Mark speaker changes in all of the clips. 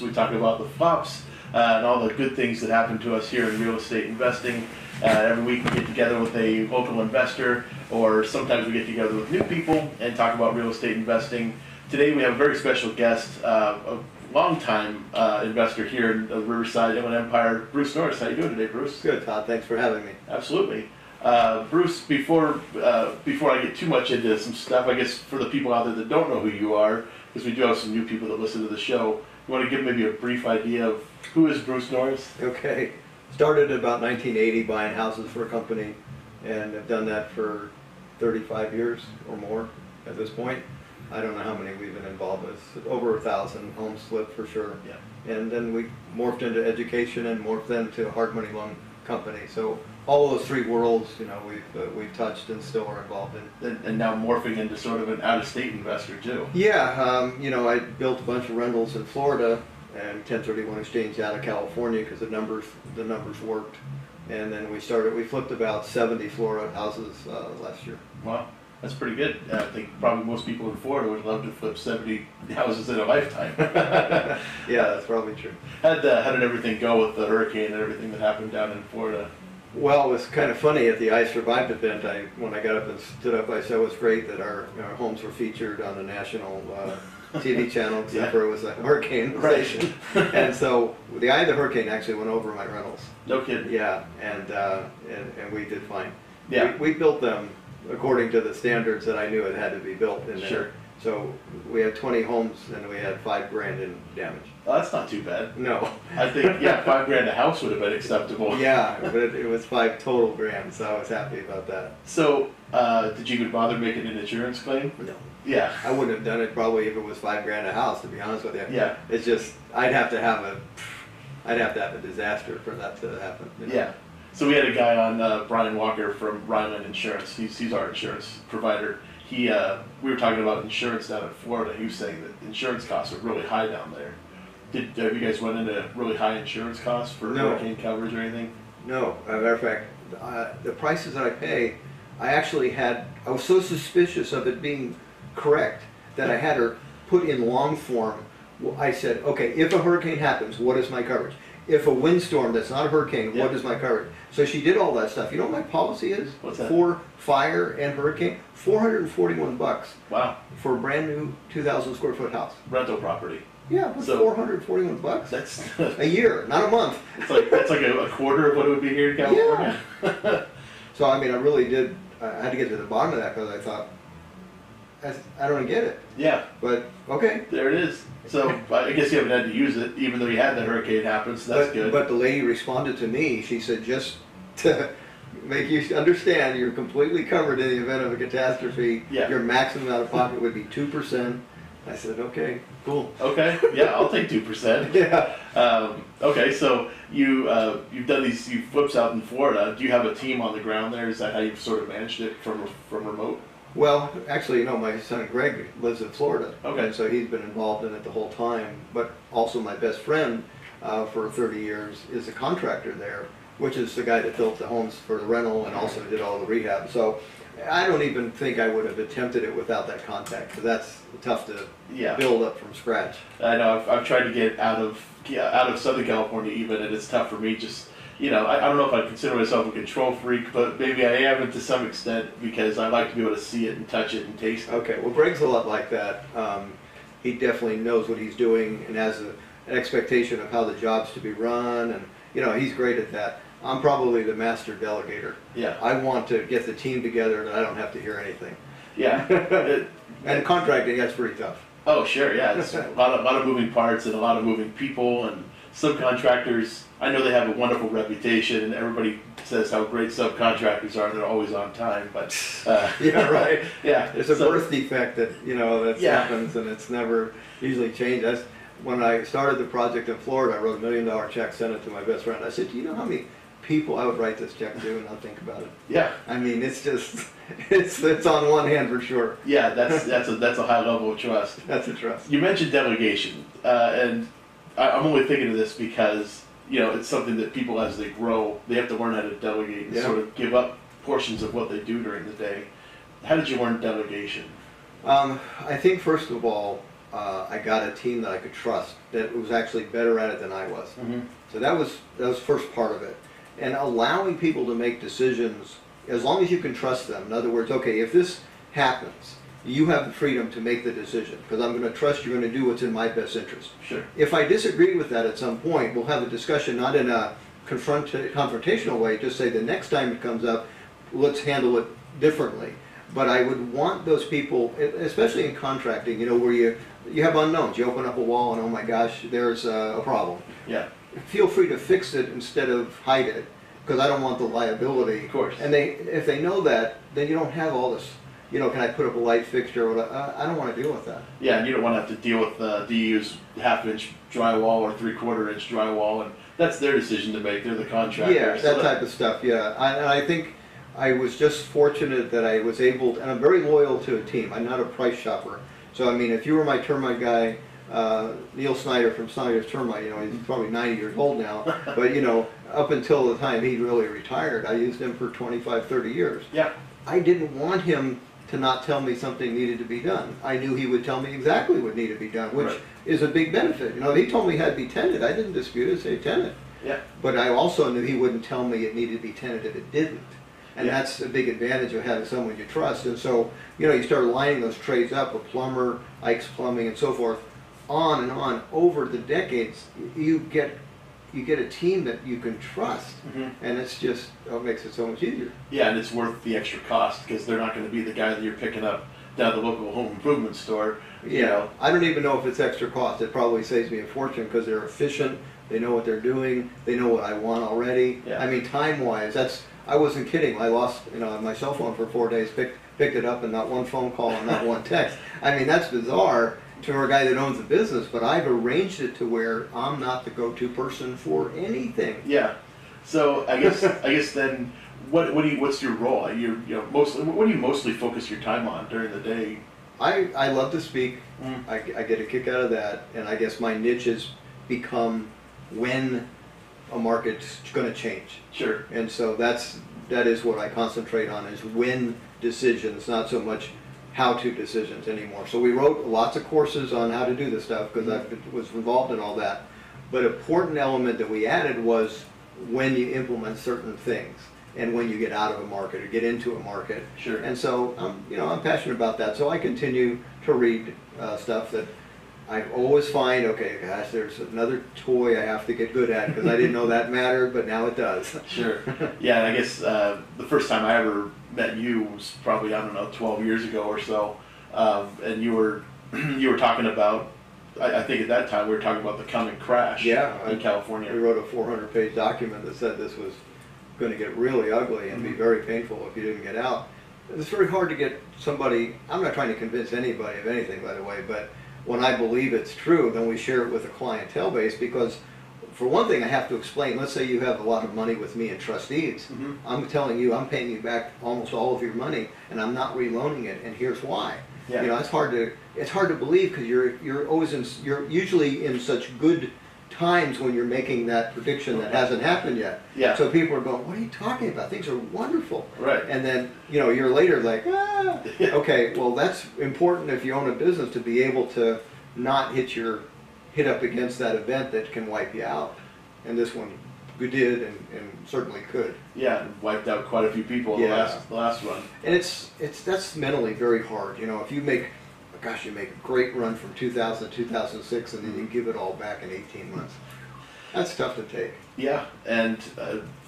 Speaker 1: We talk about the flops and all the good things that happen to us here in real estate investing. Every week we get together with a local investor, or sometimes we get together with new people and talk about real estate investing. Today we have a very special guest, a longtime investor here in the Riverside Inland Empire, Bruce Norris. How you doing today, Bruce?
Speaker 2: Good, Todd. Thanks for having me.
Speaker 1: Absolutely. Bruce, before I get too much into some stuff, I guess for the people out there that don't know who you are, because we do have some new people that listen to the show, you want to give maybe a brief idea of who is Bruce Norris?
Speaker 2: Okay. Started about 1980 buying houses for a company, and have done that for 35 years or more at this point. I don't know how many we've been involved with. Over 1,000 homes flipped for sure.
Speaker 1: Yeah.
Speaker 2: And then we morphed into education and morphed into a hard money loan company. So all those three worlds, you know, we've touched and still are involved in.
Speaker 1: And now morphing into sort of an out-of-state investor too.
Speaker 2: Yeah, you know, I built a bunch of rentals in Florida and 1031 exchange out of California because the numbers worked. And then we flipped about 70 Florida houses last year.
Speaker 1: Wow, that's pretty good. I think probably most people in Florida would love to flip 70 houses in a lifetime.
Speaker 2: Yeah, that's probably true.
Speaker 1: How did everything go with the hurricane and everything that happened down in Florida?
Speaker 2: Well, it was kind of funny at the I Survived event. When I got up and stood up, I said it was great that our homes were featured on the national TV channel, except for it was a hurricane station. And so the eye of the hurricane actually went over my rentals.
Speaker 1: No kidding.
Speaker 2: Yeah, and we did fine.
Speaker 1: Yeah,
Speaker 2: we built them according to the standards that I knew it had to be built in there.
Speaker 1: Sure.
Speaker 2: So we had 20 homes and we had $5 grand in damage.
Speaker 1: Oh, that's not too bad.
Speaker 2: No.
Speaker 1: I think, yeah, $5 grand a house would have been acceptable.
Speaker 2: Yeah, but it was 5 total grand, so I was happy about that.
Speaker 1: So, did you even bother making an insurance claim?
Speaker 2: No.
Speaker 1: Yeah.
Speaker 2: I wouldn't have done it probably if it was $5 grand a house, to be honest with you.
Speaker 1: Yeah.
Speaker 2: It's just, I'd have to have a disaster for that to happen. You know?
Speaker 1: Yeah. So we had a guy on, Brian Walker from Rhineland Insurance. He's our insurance provider. We were talking about insurance down in Florida. He was saying that insurance costs are really high down there. Have you guys run into really high insurance costs for hurricane coverage or anything?
Speaker 2: No. As a matter of fact, the prices that I pay, I was so suspicious of it being correct that I had her put in long form. I said, okay, if a hurricane happens, what is my coverage? If a windstorm that's not a hurricane, what is my coverage? So she did all that stuff. You know what my policy is?
Speaker 1: What's that?
Speaker 2: For fire and hurricane? $441.
Speaker 1: Wow.
Speaker 2: For a brand new 2,000 square foot house.
Speaker 1: Rental property.
Speaker 2: Yeah, but
Speaker 1: So,
Speaker 2: $441.
Speaker 1: That's
Speaker 2: A year, not a month.
Speaker 1: that's like a quarter of what it would be here in California.
Speaker 2: Yeah. So I mean, I really did. I had to get to the bottom of that because I thought I don't get it.
Speaker 1: Yeah.
Speaker 2: But okay.
Speaker 1: There it is. So I guess you haven't had to use it, even though you had the hurricane happen. So that's good.
Speaker 2: But the lady responded to me. She said, just to make you understand, you're completely covered in the event of a catastrophe.
Speaker 1: Yeah.
Speaker 2: Your maximum out of pocket would be 2%. I said, okay, cool.
Speaker 1: Okay. Yeah, I'll take 2%.
Speaker 2: Yeah.
Speaker 1: Okay. So you've done these flips out in Florida. Do you have a team on the ground there? Is that how you've sort of managed it from remote?
Speaker 2: Well, actually, you know, my son Greg lives in Florida.
Speaker 1: Okay.
Speaker 2: And so he's been involved in it the whole time. But also my best friend for 30 years is a contractor there, which is the guy that built the homes for the rental and also did all the rehab. So I don't even think I would have attempted it without that contact, because that's tough to build up from scratch.
Speaker 1: I know. I've tried to get out of Southern California even, and it's tough for me. Just, you know, I don't know if I consider myself a control freak, but maybe I am to some extent, because I like to be able to see it and touch it and taste it.
Speaker 2: Okay, well, Greg's a lot like that. He definitely knows what he's doing and has an expectation of how the job's to be run, and, you know, he's great at that. I'm probably the master delegator.
Speaker 1: Yeah.
Speaker 2: I want to get the team together and I don't have to hear anything.
Speaker 1: Yeah.
Speaker 2: And contracting, that's pretty tough.
Speaker 1: Oh, sure, yeah. It's a lot of moving parts and a lot of moving people, and subcontractors, I know they have a wonderful reputation, and everybody says how great subcontractors are. They're always on time, but...
Speaker 2: yeah, right.
Speaker 1: Yeah.
Speaker 2: There's a birth defect that, you know, that happens, and it's never usually changed. When I started the project in Florida, I wrote $1 million check, sent it to my best friend. I said, do you know how many people I would write this check to and not think about it?
Speaker 1: Yeah.
Speaker 2: I mean, it's just, it's on one hand for sure.
Speaker 1: Yeah, that's a high level of trust.
Speaker 2: That's a trust.
Speaker 1: You mentioned delegation, and I'm only thinking of this because, you know, it's something that people, as they grow, they have to learn how to delegate and sort of give up portions of what they do during the day. How did you learn delegation?
Speaker 2: I think first of all, I got a team that I could trust, that was actually better at it than I was.
Speaker 1: Mm-hmm.
Speaker 2: So that was the first part of it. And allowing people to make decisions, as long as you can trust them. In other words, okay, if this happens, you have the freedom to make the decision, because I'm going to trust you're going to do what's in my best interest.
Speaker 1: Sure.
Speaker 2: If I disagree with that at some point, we'll have a discussion, not in a confrontational way, just say the next time it comes up, let's handle it differently. But I would want those people, especially in contracting, you know, where you have unknowns. You open up a wall and, oh my gosh, there's a problem.
Speaker 1: Yeah.
Speaker 2: Feel free to fix it instead of hide it, because I don't want the liability.
Speaker 1: Of course.
Speaker 2: And if they know that, then you don't have all this, you know, can I put up a light fixture? I don't want to deal with that.
Speaker 1: Yeah, and you don't want to have to deal with, do you use half-inch drywall or 3/4 inch drywall, and that's their decision to make. They're the contractor.
Speaker 2: Yeah,
Speaker 1: so
Speaker 2: that type of stuff, yeah. And I think I was just fortunate that I was able to, and I'm very loyal to a team. I'm not a price shopper. So, I mean, if you were my termite guy, Neil Snyder from Snyder's Termite, you know, he's probably 90 years old now, but, you know, up until the time he really retired, I used him for 25, 30 years.
Speaker 1: Yeah.
Speaker 2: I didn't want him to not tell me something needed to be done. I knew he would tell me exactly what needed to be done, which is a big benefit. You know, he told me it had to be tented. I didn't dispute it, say tenant.
Speaker 1: Yeah.
Speaker 2: But I also knew he wouldn't tell me it needed to be tented if it didn't. And that's a big advantage of having someone you trust. And so, you know, you start lining those trades up, a plumber, Ike's Plumbing, and so forth, on and on. Over the decades, you get a team that you can trust.
Speaker 1: Mm-hmm.
Speaker 2: And it's just, it makes it so much easier.
Speaker 1: Yeah, and it's worth the extra cost, because they're not going to be the guy that you're picking up down at the local home improvement store. You know.
Speaker 2: I don't even know if it's extra cost. It probably saves me a fortune, because they're efficient, they know what they're doing, they know what I want already.
Speaker 1: Yeah.
Speaker 2: I mean, time-wise, I wasn't kidding. I lost, you know, my cell phone for 4 days, picked it up, and not one phone call and not one text. I mean, that's bizarre to a guy that owns a business, but I've arranged it to where I'm not the go-to person for anything.
Speaker 1: Yeah. So I guess then, what's your role? Mostly, what do you mostly focus your time on during the day?
Speaker 2: I love to speak.
Speaker 1: Mm.
Speaker 2: I get a kick out of that, and I guess my niche has become when a market's going to change.
Speaker 1: Sure.
Speaker 2: And so that is what I concentrate on, is when decisions, not so much how-to decisions anymore. So we wrote lots of courses on how to do this stuff, because I was involved in all that. But an important element that we added was when you implement certain things, and when you get out of a market or get into a market.
Speaker 1: Sure.
Speaker 2: And so I'm passionate about that. So I continue to read stuff that I always find, okay, gosh, there's another toy I have to get good at, because I didn't know that mattered, but now it does.
Speaker 1: Sure. Yeah, and I guess the first time I ever met you was probably, I don't know, 12 years ago or so, and you were talking about, I think at that time we were talking about the coming crash in California.
Speaker 2: We wrote a 400-page document that said this was going to get really ugly and be very painful if you didn't get out. It's very hard to get somebody, I'm not trying to convince anybody of anything, by the way, but when I believe it's true, then we share it with a clientele base, because for one thing I have to explain, let's say you have a lot of money with me in trustees.
Speaker 1: Mm-hmm.
Speaker 2: I'm telling you, I'm paying you back almost all of your money, and I'm not reloaning it, and here's why.
Speaker 1: Yeah.
Speaker 2: You know, it's hard to believe, because you're usually in such good times when you're making that prediction that hasn't happened yet.
Speaker 1: Yeah.
Speaker 2: So people are going, what are you talking about? Things are wonderful.
Speaker 1: Right.
Speaker 2: And then, you know, a year later, like, okay, well, that's important if you own a business, to be able to not hit up against that event that can wipe you out. And this one did, and certainly could.
Speaker 1: Yeah, and wiped out quite a few people in the last run.
Speaker 2: And that's mentally very hard. You know, if you make a great run from 2000 to 2006, and then you give it all back in 18 months. That's tough to take.
Speaker 1: Yeah, and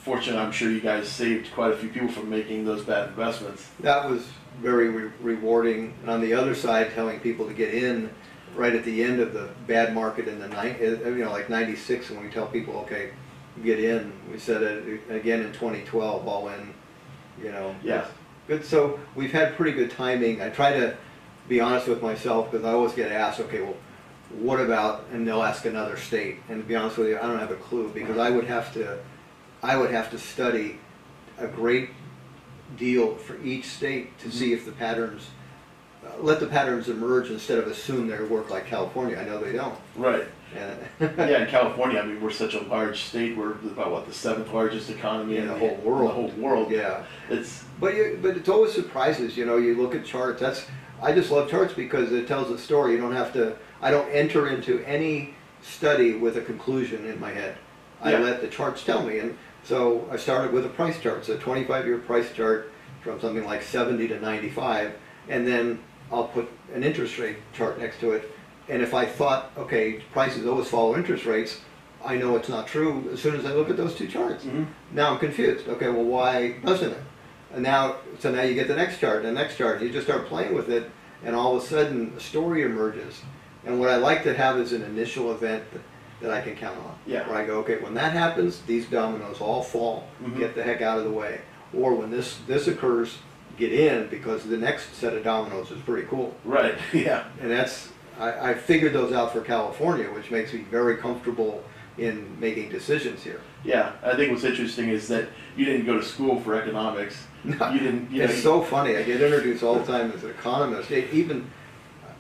Speaker 1: fortunately, I'm sure you guys saved quite a few people from making those bad investments.
Speaker 2: That was very rewarding. And on the other side, telling people to get in right at the end of the bad market in the like 96, when we tell people, okay, get in. We said it again in 2012, all in. You know.
Speaker 1: Yeah.
Speaker 2: Good. So we've had pretty good timing. I try to be honest with myself, because I always get asked, okay, well, what about, and they'll ask another state, and to be honest with you, I don't have a clue, because I would have to study a great deal for each state to see if the patterns, let the patterns emerge instead of assume they work like California. I know they don't.
Speaker 1: Right.
Speaker 2: Yeah,
Speaker 1: in California, I mean, we're such a large state. We're about, the 7th largest economy
Speaker 2: in the whole world.
Speaker 1: The whole world.
Speaker 2: Yeah.
Speaker 1: But
Speaker 2: it always surprises, you know, you look at charts. I just love charts, because it tells a story. You don't have to I don't enter into any study with a conclusion in my head. I
Speaker 1: Yeah.
Speaker 2: let the charts tell me. And so I started with a price chart. It's a 25-year price chart from something like 70 to 95. And then I'll put an interest rate chart next to it. And if I thought, okay, prices always follow interest rates, I know it's not true as soon as I look at those two charts.
Speaker 1: Mm-hmm.
Speaker 2: Now I'm confused. Okay, well, why doesn't it? And now, so now you get the next chart, and the next chart. You just start playing with it, and all of a sudden, a story emerges. And what I like to have is an initial event that I can count on.
Speaker 1: Yeah.
Speaker 2: Where I go, okay, when that happens, these dominoes all fall.
Speaker 1: Mm-hmm.
Speaker 2: Get the heck out of the way. Or when this occurs, get in, because the next set of dominoes is pretty cool.
Speaker 1: Right. Yeah.
Speaker 2: And that's, I figured those out for California, which makes me very comfortable in making decisions here.
Speaker 1: Yeah. I think what's interesting is that you didn't go to school for economics. You didn't. You know,
Speaker 2: It's so funny. I get introduced all the time as an economist. Even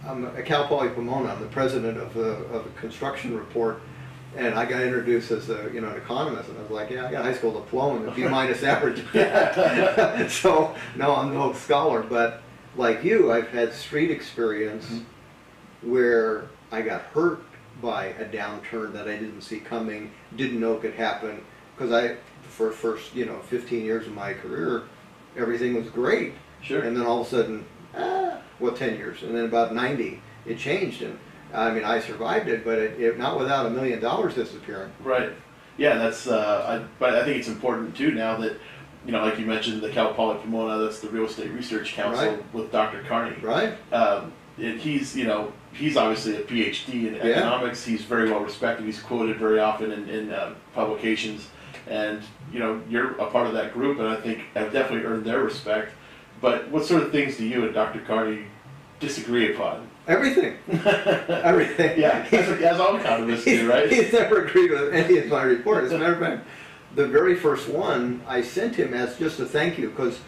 Speaker 2: I'm at Cal Poly Pomona. I'm the president of a construction report, and I got introduced as an economist. And I was like, yeah, I got a high school diploma, and B minus average. So no, I'm no scholar, but like you, I've had street experience where I got hurt by a downturn that I didn't see coming, didn't know could happen, because for first 15 years of my career, everything was great.
Speaker 1: Sure.
Speaker 2: And then all of a sudden, 10 years, and then about 90, it changed, and I mean, I survived it, but it not without $1 million disappearing.
Speaker 1: Right. Yeah, that's. But I think it's important too now that, like you mentioned, the Cal Poly Pomona, that's the Real Estate Research Council
Speaker 2: Right.
Speaker 1: with Dr. Carney.
Speaker 2: Right.
Speaker 1: He's obviously a PhD in economics. He's very well respected. He's quoted very often in publications, and you're a part of that group, and I think have definitely earned their respect. But what sort of things do you and Dr. Carney disagree upon?
Speaker 2: Everything. Everything.
Speaker 1: Yeah, as all economists do, right?
Speaker 2: He's never agreed with any of my reports. As a matter of fact, the very first one I sent him as just a thank you, because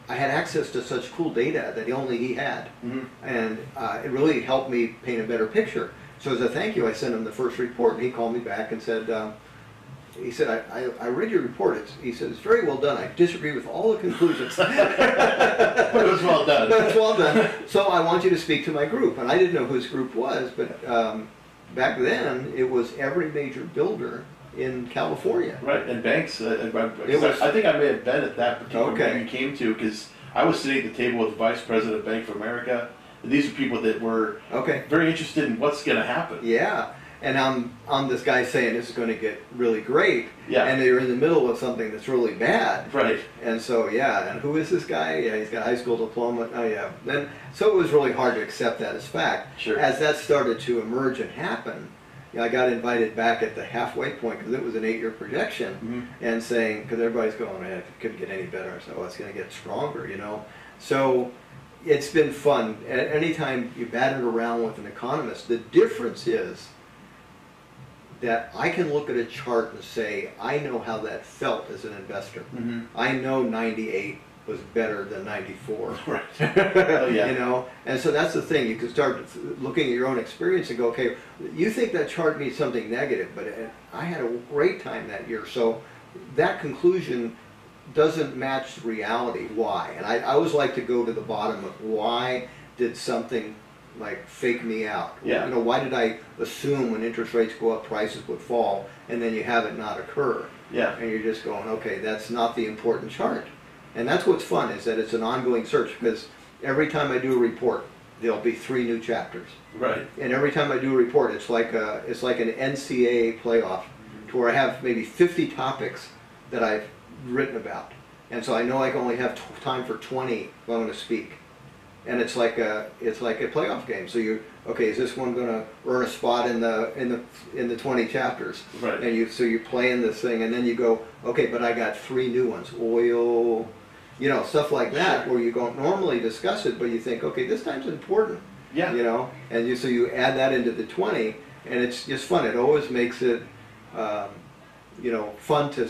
Speaker 2: I had access to such cool data that only he had.
Speaker 1: Mm-hmm.
Speaker 2: And it really helped me paint a better picture. So as a thank you, I sent him the first report, and he called me back and said, I read your report. He said, it's very well done. I disagree with all the conclusions.
Speaker 1: But it was well done.
Speaker 2: But it's well done. So I want you to speak to my group. And I didn't know who his group was, but back then it was every major builder in California.
Speaker 1: Right, and banks. I think I may have been at that particular meeting you came to, because I was sitting at the table with the Vice President of Bank of America. And these are people that were very interested in what's going to happen.
Speaker 2: Yeah. And I'm this guy saying this is going to get really great, and they're in the middle of something that's really bad.
Speaker 1: Right.
Speaker 2: And so and who is this guy? Yeah, he's got a high school diploma. Oh yeah. Then so it was really hard to accept that as fact.
Speaker 1: Sure.
Speaker 2: As that started to emerge and happen, I got invited back at the halfway point, because it was an 8-year projection, and saying, because everybody's going, man, it couldn't get any better. So it's going to get stronger, So it's been fun. Anytime you bat it around with an economist, the difference is that I can look at a chart and say, I know how that felt as an investor.
Speaker 1: Mm-hmm.
Speaker 2: I know 98 was better than 94.
Speaker 1: Right. Oh, yeah.
Speaker 2: And so that's the thing. You can start looking at your own experience and go, okay, you think that chart means something negative, but I had a great time that year. So that conclusion doesn't match reality. Why? And I always like to go to the bottom of why did something like fake me out?
Speaker 1: Yeah.
Speaker 2: Why did I assume when interest rates go up, prices would fall, and then you have it not occur?
Speaker 1: Yeah.
Speaker 2: And you're just going, okay, that's not the important chart. And that's what's fun, is that it's an ongoing search, because every time I do a report, there'll be 3 new chapters.
Speaker 1: Right.
Speaker 2: And every time I do a report, it's like an NCAA playoff, to where I have maybe 50 topics that I've written about. And so I know I can only have time for 20 if I'm going to speak. And it's like a playoff game. So is this one going to earn a spot in the 20 chapters?
Speaker 1: Right.
Speaker 2: And you're playing this thing, and then you go, okay, but I got 3 new ones. Oil, stuff like that,
Speaker 1: Sure.
Speaker 2: where you don't normally discuss it, but you think, okay, this time's important.
Speaker 1: Yeah.
Speaker 2: And so you add that into the 20, and it's just fun. It always makes it, fun to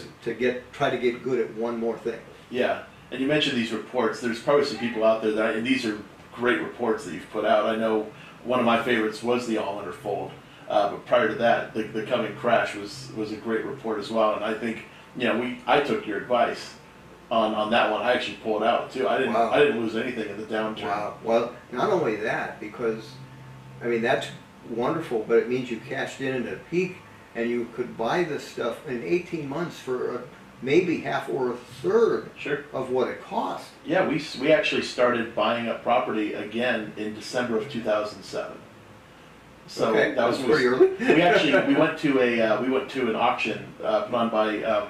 Speaker 2: try to get good at one more thing.
Speaker 1: Yeah. And you mentioned these reports. There's probably some people out there and these are great reports that you've put out. I know one of my favorites was the All-In or Fold. But prior to that, the Coming Crash was a great report as well. And I think, I took your advice on that one. I actually pulled out too. I didn't lose anything in the downturn.
Speaker 2: Wow. Well, not only that, because, that's wonderful, but it means you cashed in at a peak, and you could buy this stuff in 18 months for maybe half or a third
Speaker 1: Sure.
Speaker 2: of what it cost.
Speaker 1: Yeah, we actually started buying up property again in December of 2007. So
Speaker 2: Okay,
Speaker 1: that was
Speaker 2: pretty early.
Speaker 1: we went to an auction put on by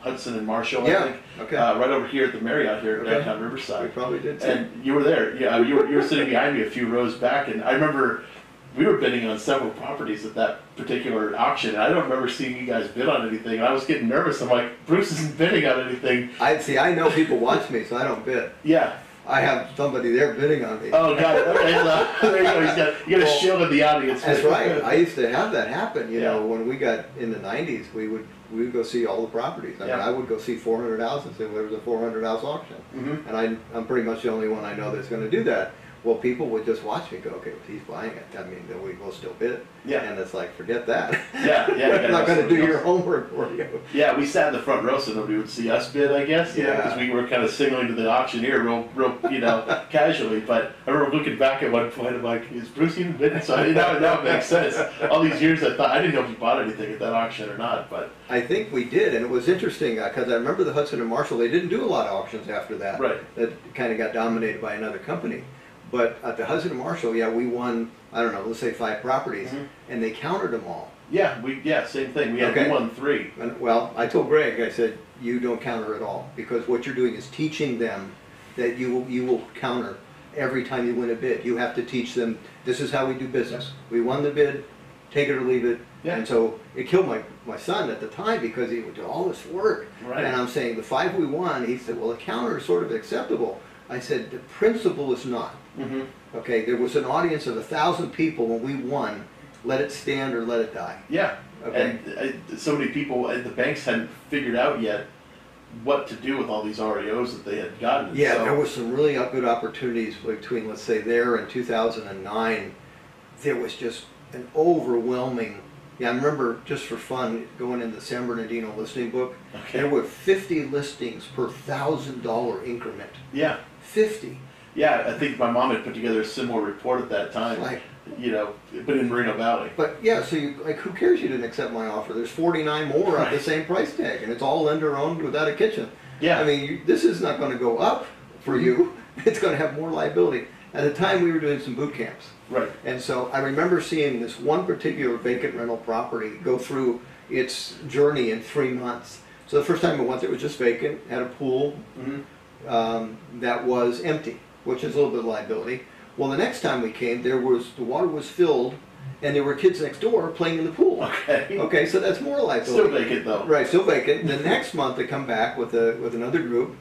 Speaker 1: Hudson and Marshall, I think.
Speaker 2: Okay.
Speaker 1: Right over here at the Marriott here at
Speaker 2: Okay.
Speaker 1: downtown
Speaker 2: We
Speaker 1: Riverside.
Speaker 2: probably did too.
Speaker 1: And you were there. Yeah, you were sitting behind me a few rows back, and I remember we were bidding on several properties at that particular auction. And I don't remember seeing you guys bid on anything. And I was getting nervous. I'm like, Bruce isn't bidding on anything.
Speaker 2: I know people watch me, so I don't bid.
Speaker 1: Yeah.
Speaker 2: I have somebody there bidding on me.
Speaker 1: Oh, got it. Okay, so there you go. You got a shield of the audience.
Speaker 2: That's right. I used to have that happen. You
Speaker 1: Yeah.
Speaker 2: know, when we got in the '90s, we would go see all the properties. I mean,
Speaker 1: Yeah.
Speaker 2: I would go see 400 houses if there was a 400 house auction,
Speaker 1: Mhm.
Speaker 2: and I'm pretty much the only one I know that's going to do that. Well, people would just watch me go, okay, well, he's buying it. I mean, then we will still bid.
Speaker 1: Yeah.
Speaker 2: And it's like, forget that.
Speaker 1: Yeah, yeah.
Speaker 2: I'm not going to do your homework for you.
Speaker 1: Yeah, we sat in the front row so nobody would see us bid, I guess.
Speaker 2: Yeah.
Speaker 1: Because we were kind of signaling to the auctioneer real, casually. But I remember looking back at one point, I'm like, is Bruce even bidding? So that makes sense. All these years I didn't know if he bought anything at that auction or not, but.
Speaker 2: I think we did, and it was interesting because I remember the Hudson and Marshall, they didn't do a lot of auctions after that.
Speaker 1: Right.
Speaker 2: That kind of got dominated by another company. But at the Hudson and Marshall, yeah, we won, I don't know, let's say 5 properties,
Speaker 1: Mhm.
Speaker 2: and they counted them all.
Speaker 1: Yeah, same thing. We won 3.
Speaker 2: And, well, I told Greg, I said, you don't counter at all, because what you're doing is teaching them that you will counter every time you win a bid. You have to teach them, this is how we do business. We won the bid, take it or leave it.
Speaker 1: Yeah.
Speaker 2: And so it killed my son at the time because he would do all this work.
Speaker 1: Right.
Speaker 2: And I'm saying the 5 we won, he said, well, the counter is sort of acceptable. I said, the principle is not.
Speaker 1: Mm-hmm.
Speaker 2: Okay, there was an audience of 1,000 people when we won. Let it stand or let it die.
Speaker 1: Yeah.
Speaker 2: Okay.
Speaker 1: And so many people at the banks hadn't figured out yet what to do with all these REOs that they had gotten.
Speaker 2: Yeah,
Speaker 1: so,
Speaker 2: there was some really good opportunities between, let's say, there and 2009. There was just an overwhelming. Yeah, I remember just for fun going in the San Bernardino listing book.
Speaker 1: Okay.
Speaker 2: There were 50 listings per $1,000 increment.
Speaker 1: Yeah.
Speaker 2: 50.
Speaker 1: Yeah, I think my mom had put together a similar report at that time.
Speaker 2: Like,
Speaker 1: But in Moreno Valley.
Speaker 2: but yeah, so you like, who cares you didn't accept my offer? There's 49 more at the
Speaker 1: Right.
Speaker 2: same price tag, and it's all lender owned without a kitchen.
Speaker 1: Yeah.
Speaker 2: I mean, this is not going to go up for you. It's going to have more liability. At the time, we were doing some boot camps.
Speaker 1: Right.
Speaker 2: And so I remember seeing this one particular vacant rental property go through its journey in 3 months. So the first time I went there, it was just vacant, had a pool that was empty, which is a little bit of liability. Well, the next time we came, the water was filled, and there were kids next door playing in the pool.
Speaker 1: Okay.
Speaker 2: Okay, so that's more liability.
Speaker 1: Still vacant though.
Speaker 2: Right, still vacant. The next month they come back with another group.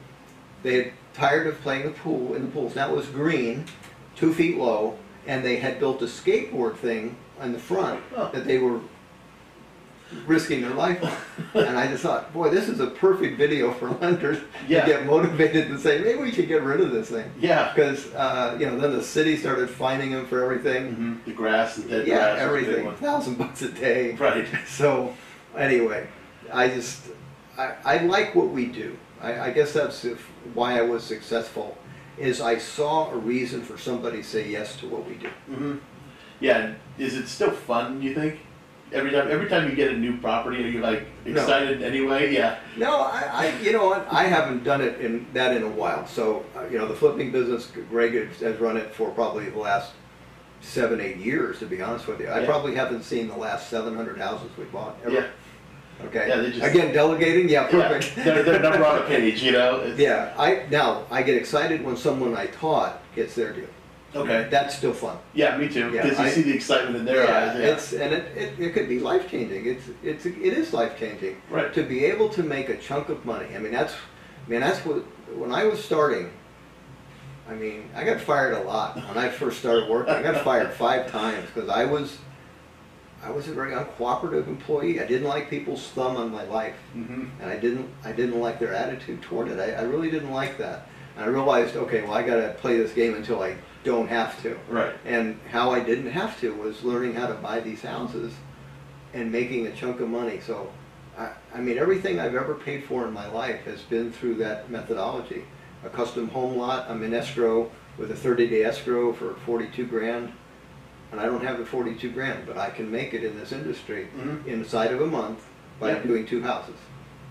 Speaker 2: They had tired of playing in the pools. Now it was green, 2 feet low, and they had built a skateboard thing on the front that they were risking their life on. And I just thought, boy, this is a perfect video for lenders to get motivated to say, maybe we should get rid of this thing.
Speaker 1: Yeah.
Speaker 2: Because then the city started fining them for everything.
Speaker 1: Mm-hmm. The grass, the dead
Speaker 2: Yeah,
Speaker 1: grass. was a big
Speaker 2: everything.
Speaker 1: one.
Speaker 2: $1,000 a day.
Speaker 1: Right.
Speaker 2: So, anyway, I like what we do. I guess that's why I was successful, is I saw a reason for somebody to say yes to what we do.
Speaker 1: Mm-hmm. Yeah. And is it still fun, you think? Every time you get a new property, are you like excited anyway? Yeah.
Speaker 2: No, you know what? I haven't done it in a while. So, the flipping business, Greg has run it for probably the last 7, 8 years, to be honest with you. I probably haven't seen the last 700 houses we bought ever.
Speaker 1: Yeah.
Speaker 2: Okay.
Speaker 1: Yeah, they just,
Speaker 2: Again, delegating, yeah, perfect.
Speaker 1: Yeah. Their number on a page, It's,
Speaker 2: Yeah, I get excited when someone I taught gets their deal.
Speaker 1: Okay.
Speaker 2: That's still fun.
Speaker 1: Yeah, me too.
Speaker 2: Yeah,
Speaker 1: Because you see the excitement in their eyes. Yeah.
Speaker 2: It could be life changing. It is life changing.
Speaker 1: Right.
Speaker 2: To be able to make a chunk of money. I mean, that's what when I was starting. I mean, I got fired a lot when I first started working. I got fired 5 times because I was a very uncooperative employee. I didn't like people's thumb on my life,
Speaker 1: Mm-hmm.
Speaker 2: and I didn't like their attitude toward it. I really didn't like that. And I realized, okay, well, I got to play this game until I don't have to.
Speaker 1: Right.
Speaker 2: And how I didn't have to was learning how to buy these houses and making a chunk of money. So, I mean, everything I've ever paid for in my life has been through that methodology. A custom home lot, I'm in escrow with a 30-day escrow for 42 grand. and I don't have the 42 grand, but I can make it in this industry
Speaker 1: Mhm.
Speaker 2: inside of a month by
Speaker 1: Yeah.
Speaker 2: doing 2 houses.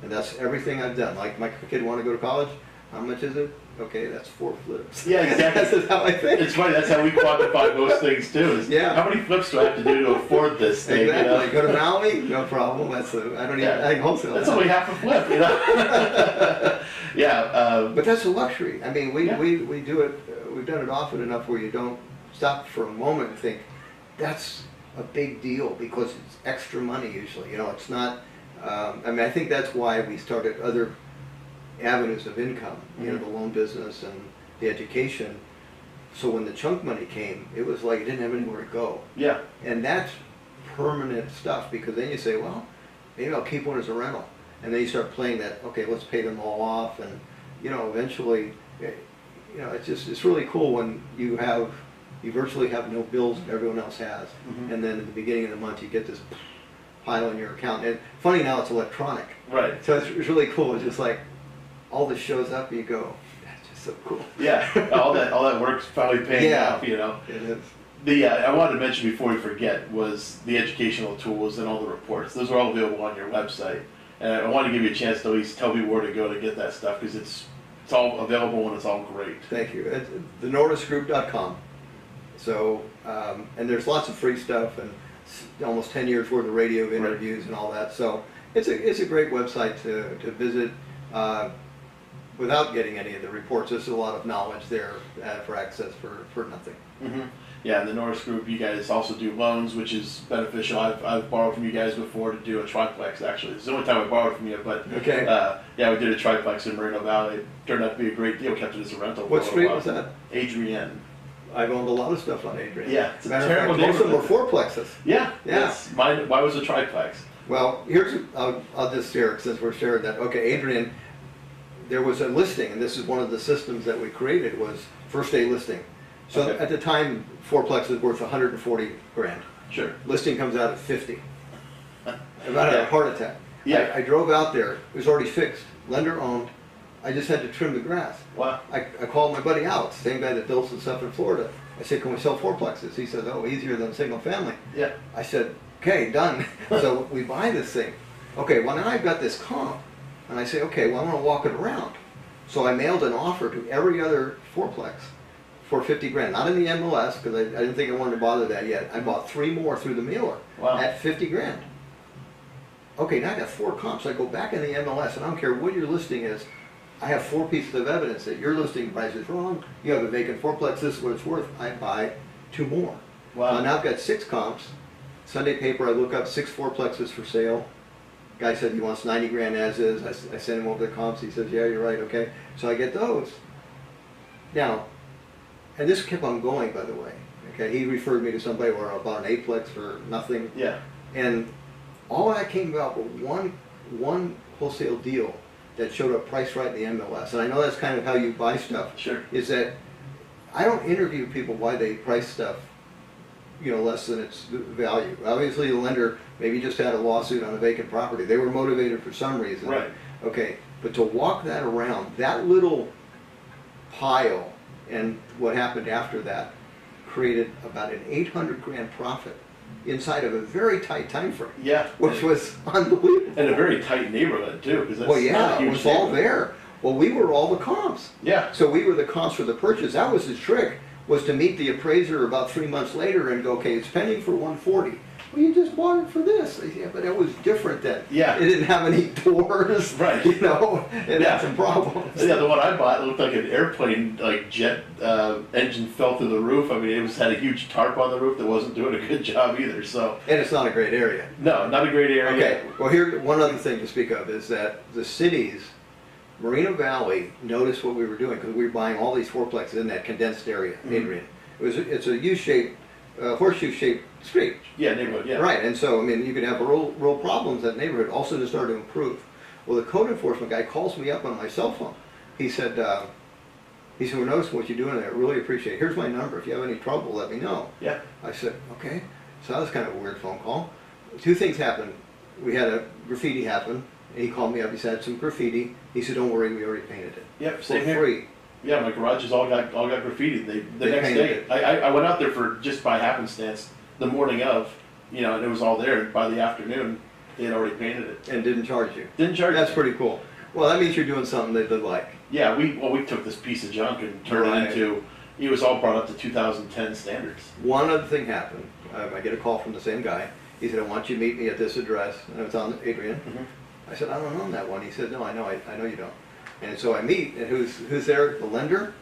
Speaker 2: And that's everything I've done. Like, my kid want to go to college, how much is it? Okay, that's 4 flips.
Speaker 1: Yeah, exactly.
Speaker 2: That's just how I think.
Speaker 1: It's funny, that's how we quantify most things too. Is
Speaker 2: Yeah.
Speaker 1: how many flips do I have to do to afford this thing?
Speaker 2: Exactly.
Speaker 1: You know?
Speaker 2: Go to Maui, no problem. I don't even,
Speaker 1: Yeah.
Speaker 2: I can wholesale
Speaker 1: That's
Speaker 2: that.
Speaker 1: only half a flip, you know? Yeah.
Speaker 2: But that's a luxury. I mean, we
Speaker 1: Yeah.
Speaker 2: do it, we've done it often enough where you don't stop for a moment and think, that's a big deal, because it's extra money usually. You know, it's not, I mean, I think that's why we started other avenues of income, you know, the loan business and the education. So when the chunk money came, it was like it didn't have anywhere to go.
Speaker 1: Yeah.
Speaker 2: And that's permanent stuff, because then you say, well, maybe I'll keep one as a rental. And then you start playing that, okay, let's pay them all off. And, you know, eventually, you know, it's really cool when you virtually have no bills that everyone else has.
Speaker 1: Mhm.
Speaker 2: And then at the beginning of the month, you get this pile in your account. And funny, now it's electronic.
Speaker 1: Right.
Speaker 2: So it's really cool. It's just like, all this shows up and you go, that's just so cool.
Speaker 1: Yeah. All that work's finally paying
Speaker 2: Yeah.
Speaker 1: off, you know?
Speaker 2: It is.
Speaker 1: The I wanted to mention before we forget was the educational tools and all the reports. Those are all available on your website. And I want to give you a chance to at least tell people where to go to get that stuff, because it's all available and it's all great.
Speaker 2: Thank you. It's thenordisgroup.com. So, and there's lots of free stuff and almost 10 years worth of radio interviews and all that. So it's a great website to visit without getting any of the reports. There's a lot of knowledge there for access for nothing.
Speaker 1: Mm-hmm. Yeah, and the Norris Group, you guys also do loans, which is beneficial. I've borrowed from you guys before to do a triplex, actually. It's the only time I borrowed from you, but
Speaker 2: Okay.
Speaker 1: yeah, we did a triplex in Moreno Valley. It turned out to be a great deal, kept it as a rental.
Speaker 2: What
Speaker 1: for a
Speaker 2: street
Speaker 1: while.
Speaker 2: was that?
Speaker 1: Adrienne.
Speaker 2: I've owned a lot of stuff on Adrian.
Speaker 1: Yeah, it's a
Speaker 2: Matter of
Speaker 1: terrible
Speaker 2: fact, most of them were
Speaker 1: neighborhood.
Speaker 2: fourplexes.
Speaker 1: Yeah,
Speaker 2: Yeah.
Speaker 1: yes. Mine was a triplex.
Speaker 2: Well, I'll just share it since we're sharing that. Okay, Adrian, there was a listing, and this is one of the systems that we created, was first day listing. So
Speaker 1: Okay.
Speaker 2: at the time, fourplex was worth 140 grand.
Speaker 1: Sure.
Speaker 2: Listing comes out at 50. About a heart attack.
Speaker 1: Yeah.
Speaker 2: I drove out there, it was already fixed, lender owned. I just had to trim the grass.
Speaker 1: Wow.
Speaker 2: I called my buddy Alex, same guy that builds the stuff in Florida. I said, can we sell fourplexes? He said, oh, easier than single family.
Speaker 1: Yeah.
Speaker 2: I said, okay, done. So we buy this thing. Okay, well now I've got this comp. And I say, okay, well I want to walk it around. So I mailed an offer to every other fourplex for 50 grand. Not in the MLS, because I didn't think I wanted to bother that yet. I bought 3 more through the mailer
Speaker 1: Wow.
Speaker 2: at 50 grand. Okay, now I got 4 comps. I go back in the MLS, and I don't care what your listing is. I have 4 pieces of evidence that your listing price is wrong. You have a vacant fourplex, this is what it's worth. I buy 2 more.
Speaker 1: Wow.
Speaker 2: Now I've got 6 comps. Sunday paper, I look up 6 fourplexes for sale. Guy said he wants 90 grand as is. I send him over the comps. He says, yeah, you're right, okay. So I get those. Now, and this kept on going, by the way. Okay, he referred me to somebody where I bought an 8plex for nothing.
Speaker 1: Yeah.
Speaker 2: And all that came about with one wholesale deal that showed up priced right in the MLS. And I know that's kind of how you buy stuff.
Speaker 1: Sure.
Speaker 2: Is that I don't interview people why they price stuff, you know, less than its value. Obviously, the lender maybe just had a lawsuit on a vacant property. They were motivated for some reason.
Speaker 1: Right.
Speaker 2: Okay, but to walk that around, that little pile, and what happened after that, created about an 800 grand profit inside of a very tight time frame.
Speaker 1: Yeah.
Speaker 2: Which was unbelievable.
Speaker 1: And a very tight neighborhood too, because that's
Speaker 2: Well,
Speaker 1: not
Speaker 2: yeah,
Speaker 1: a
Speaker 2: it
Speaker 1: huge
Speaker 2: was all
Speaker 1: neighborhood.
Speaker 2: there. Well, we were all the comps.
Speaker 1: Yeah.
Speaker 2: So we were the comps for the purchase. That was the trick, was to meet the appraiser about 3 months later and go, okay, it's pending for 140. Well, you just bought it for this. I said, yeah, but it was different then.
Speaker 1: Yeah.
Speaker 2: It didn't have any doors.
Speaker 1: Right.
Speaker 2: You know, it
Speaker 1: Yeah.
Speaker 2: had some problems.
Speaker 1: Yeah, the one I bought looked like an airplane, like jet engine fell through the roof. I mean, it had a huge tarp on the roof that wasn't doing a good job either. So,
Speaker 2: And it's not a great area.
Speaker 1: no, not a great area.
Speaker 2: Okay, well here, one other thing to speak of is that the cities, Moreno Valley, noticed what we were doing, because we were buying all these fourplexes in that condensed area, Adrian. It's a U-shaped, horseshoe-shaped street.
Speaker 1: Yeah, neighborhood. Yeah.
Speaker 2: Right, and so, I mean, you could have real problems in that neighborhood. Also to start to improve. Well, the code enforcement guy calls me up on my cell phone. He said, we're noticing what you're doing there. I really appreciate it. Here's my number. If you have any trouble, let me know.
Speaker 1: Yeah.
Speaker 2: I said, okay. So that was kind of a weird phone call. 2 things happened. We had a graffiti happen, and he called me up. He said, some graffiti. He said, don't worry, we already painted it.
Speaker 1: Yep.
Speaker 2: For
Speaker 1: Same here.
Speaker 2: free.
Speaker 1: Yeah, my garage is all got graffiti. The
Speaker 2: They
Speaker 1: next
Speaker 2: painted
Speaker 1: day,
Speaker 2: it.
Speaker 1: I went out there for just by happenstance the morning of, you know, and it was all there. And by the afternoon, they had already painted it.
Speaker 2: And didn't charge you.
Speaker 1: Didn't charge.
Speaker 2: That's
Speaker 1: me.
Speaker 2: pretty cool. Well, that means you're doing something they like.
Speaker 1: Yeah, we took this piece of junk and turned
Speaker 2: Right.
Speaker 1: it into. It was all brought up to 2010 standards.
Speaker 2: One other thing happened. I get a call from the same guy. He said, I want you to meet me at this address. And it's on Adrian.
Speaker 1: Mm-hmm.
Speaker 2: I said, I don't own that one. He said, no, I know you don't. And so I meet, and who's there? The lender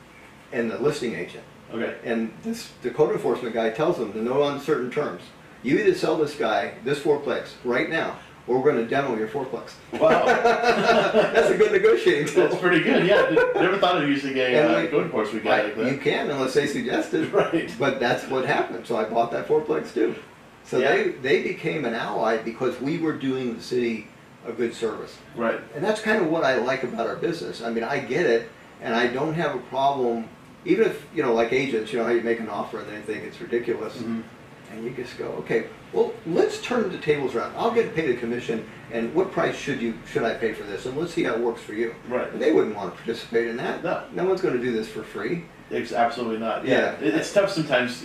Speaker 2: and the listing agent.
Speaker 1: Okay.
Speaker 2: And the code enforcement guy tells them to no uncertain terms. You either sell this guy this fourplex right now, or we're going to demo your fourplex.
Speaker 1: Wow.
Speaker 2: That's a good negotiating tool.
Speaker 1: That's pretty good. Yeah. Never thought of using a code enforcement guy like that.
Speaker 2: You can, unless they suggest it.
Speaker 1: Right.
Speaker 2: But that's what happened. So I bought that fourplex too. So
Speaker 1: Yeah.
Speaker 2: they became an ally because we were doing the city a good service.
Speaker 1: Right.
Speaker 2: And that's kind of what I like about our business. I mean, I get it, and I don't have a problem, even if, you know, like agents, you know how you make an offer and they think it's ridiculous.
Speaker 1: Mm-hmm.
Speaker 2: And you just go, okay, well, let's turn the tables around. I'll get paid a commission, and what price should I pay for this? And let's see how it works for you.
Speaker 1: Right.
Speaker 2: And they wouldn't want to participate in that.
Speaker 1: No.
Speaker 2: No one's going to do this for free.
Speaker 1: It's absolutely not.
Speaker 2: Yeah.
Speaker 1: It's tough sometimes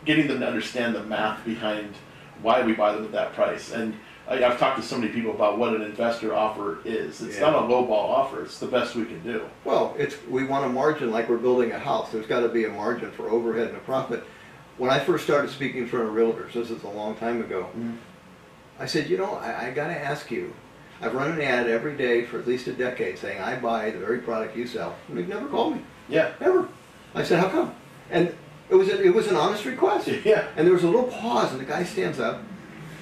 Speaker 1: getting them to understand the math behind why we buy them at that price. And I've talked to so many people about what an investor offer is. It's
Speaker 2: Yeah.
Speaker 1: not a lowball offer. It's the best we can do.
Speaker 2: Well, we want a margin like we're building a house. There's got to be a margin for overhead and a profit. When I first started speaking in front of realtors, this is a long time ago, I said, you know, I got to ask you, I've run an ad every day for at least a decade saying I buy the very product you sell. And they've never called me.
Speaker 1: Yeah.
Speaker 2: Never. I said, how come? And it was an honest request.
Speaker 1: Yeah.
Speaker 2: And there was a little pause, and the guy stands up,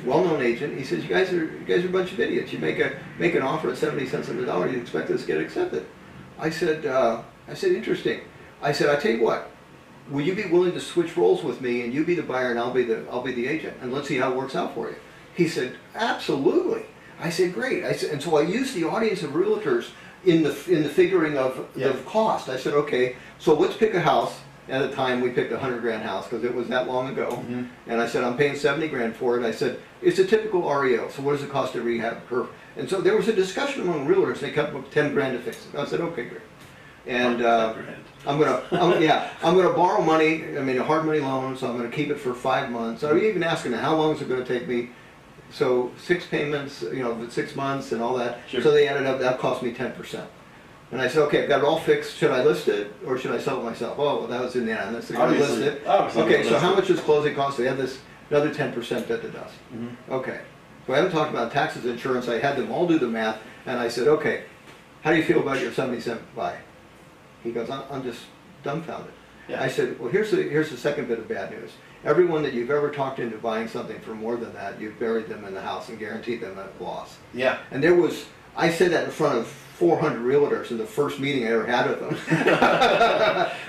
Speaker 2: well-known agent. He says, you guys are a bunch of idiots. You make an offer at 70 cents on the dollar, you expect this to get accepted. I said, interesting. I said, I tell you what, will you be willing to switch roles with me, and you be the buyer and I'll be the agent, and let's see how it works out for you? He said, absolutely. I said, great. I said, and so I used the audience of realtors in the figuring of the cost. I said, okay, so let's pick a house. At the time, we picked a $100,000 house because it was that long ago. Mm-hmm. And I said, I'm paying $70,000 for it. I said, it's a typical REO. So what does it cost to rehab curve? And so there was a discussion among realtors. They come up with $10,000 to fix it. I said, okay, great. And I'm gonna borrow money. I mean, a hard money loan. So I'm gonna keep it for 5 months. I was even asking how long is it going to take me? So 6 payments, you know, 6 months and all that.
Speaker 1: Sure.
Speaker 2: So they ended up that cost me 10%. And I said, okay, I've got it all fixed. Should I list it or should I sell it myself? Oh, well, that was in the end. I said, I list it. Okay, so how much is closing costs? They had this another 10% bit to dust. Mm-hmm. Okay, so I haven't talked about taxes, insurance. I had them all do the math, and I said, okay, how do you feel about your 70-cent buy? He goes, I'm just dumbfounded. Yeah. I said, well, here's the second bit of bad news. Everyone that you've ever talked into buying something for more than that, you've buried them in the house and guaranteed them a loss.
Speaker 1: Yeah.
Speaker 2: And I said that in front of 400 realtors in the first meeting I ever had with them.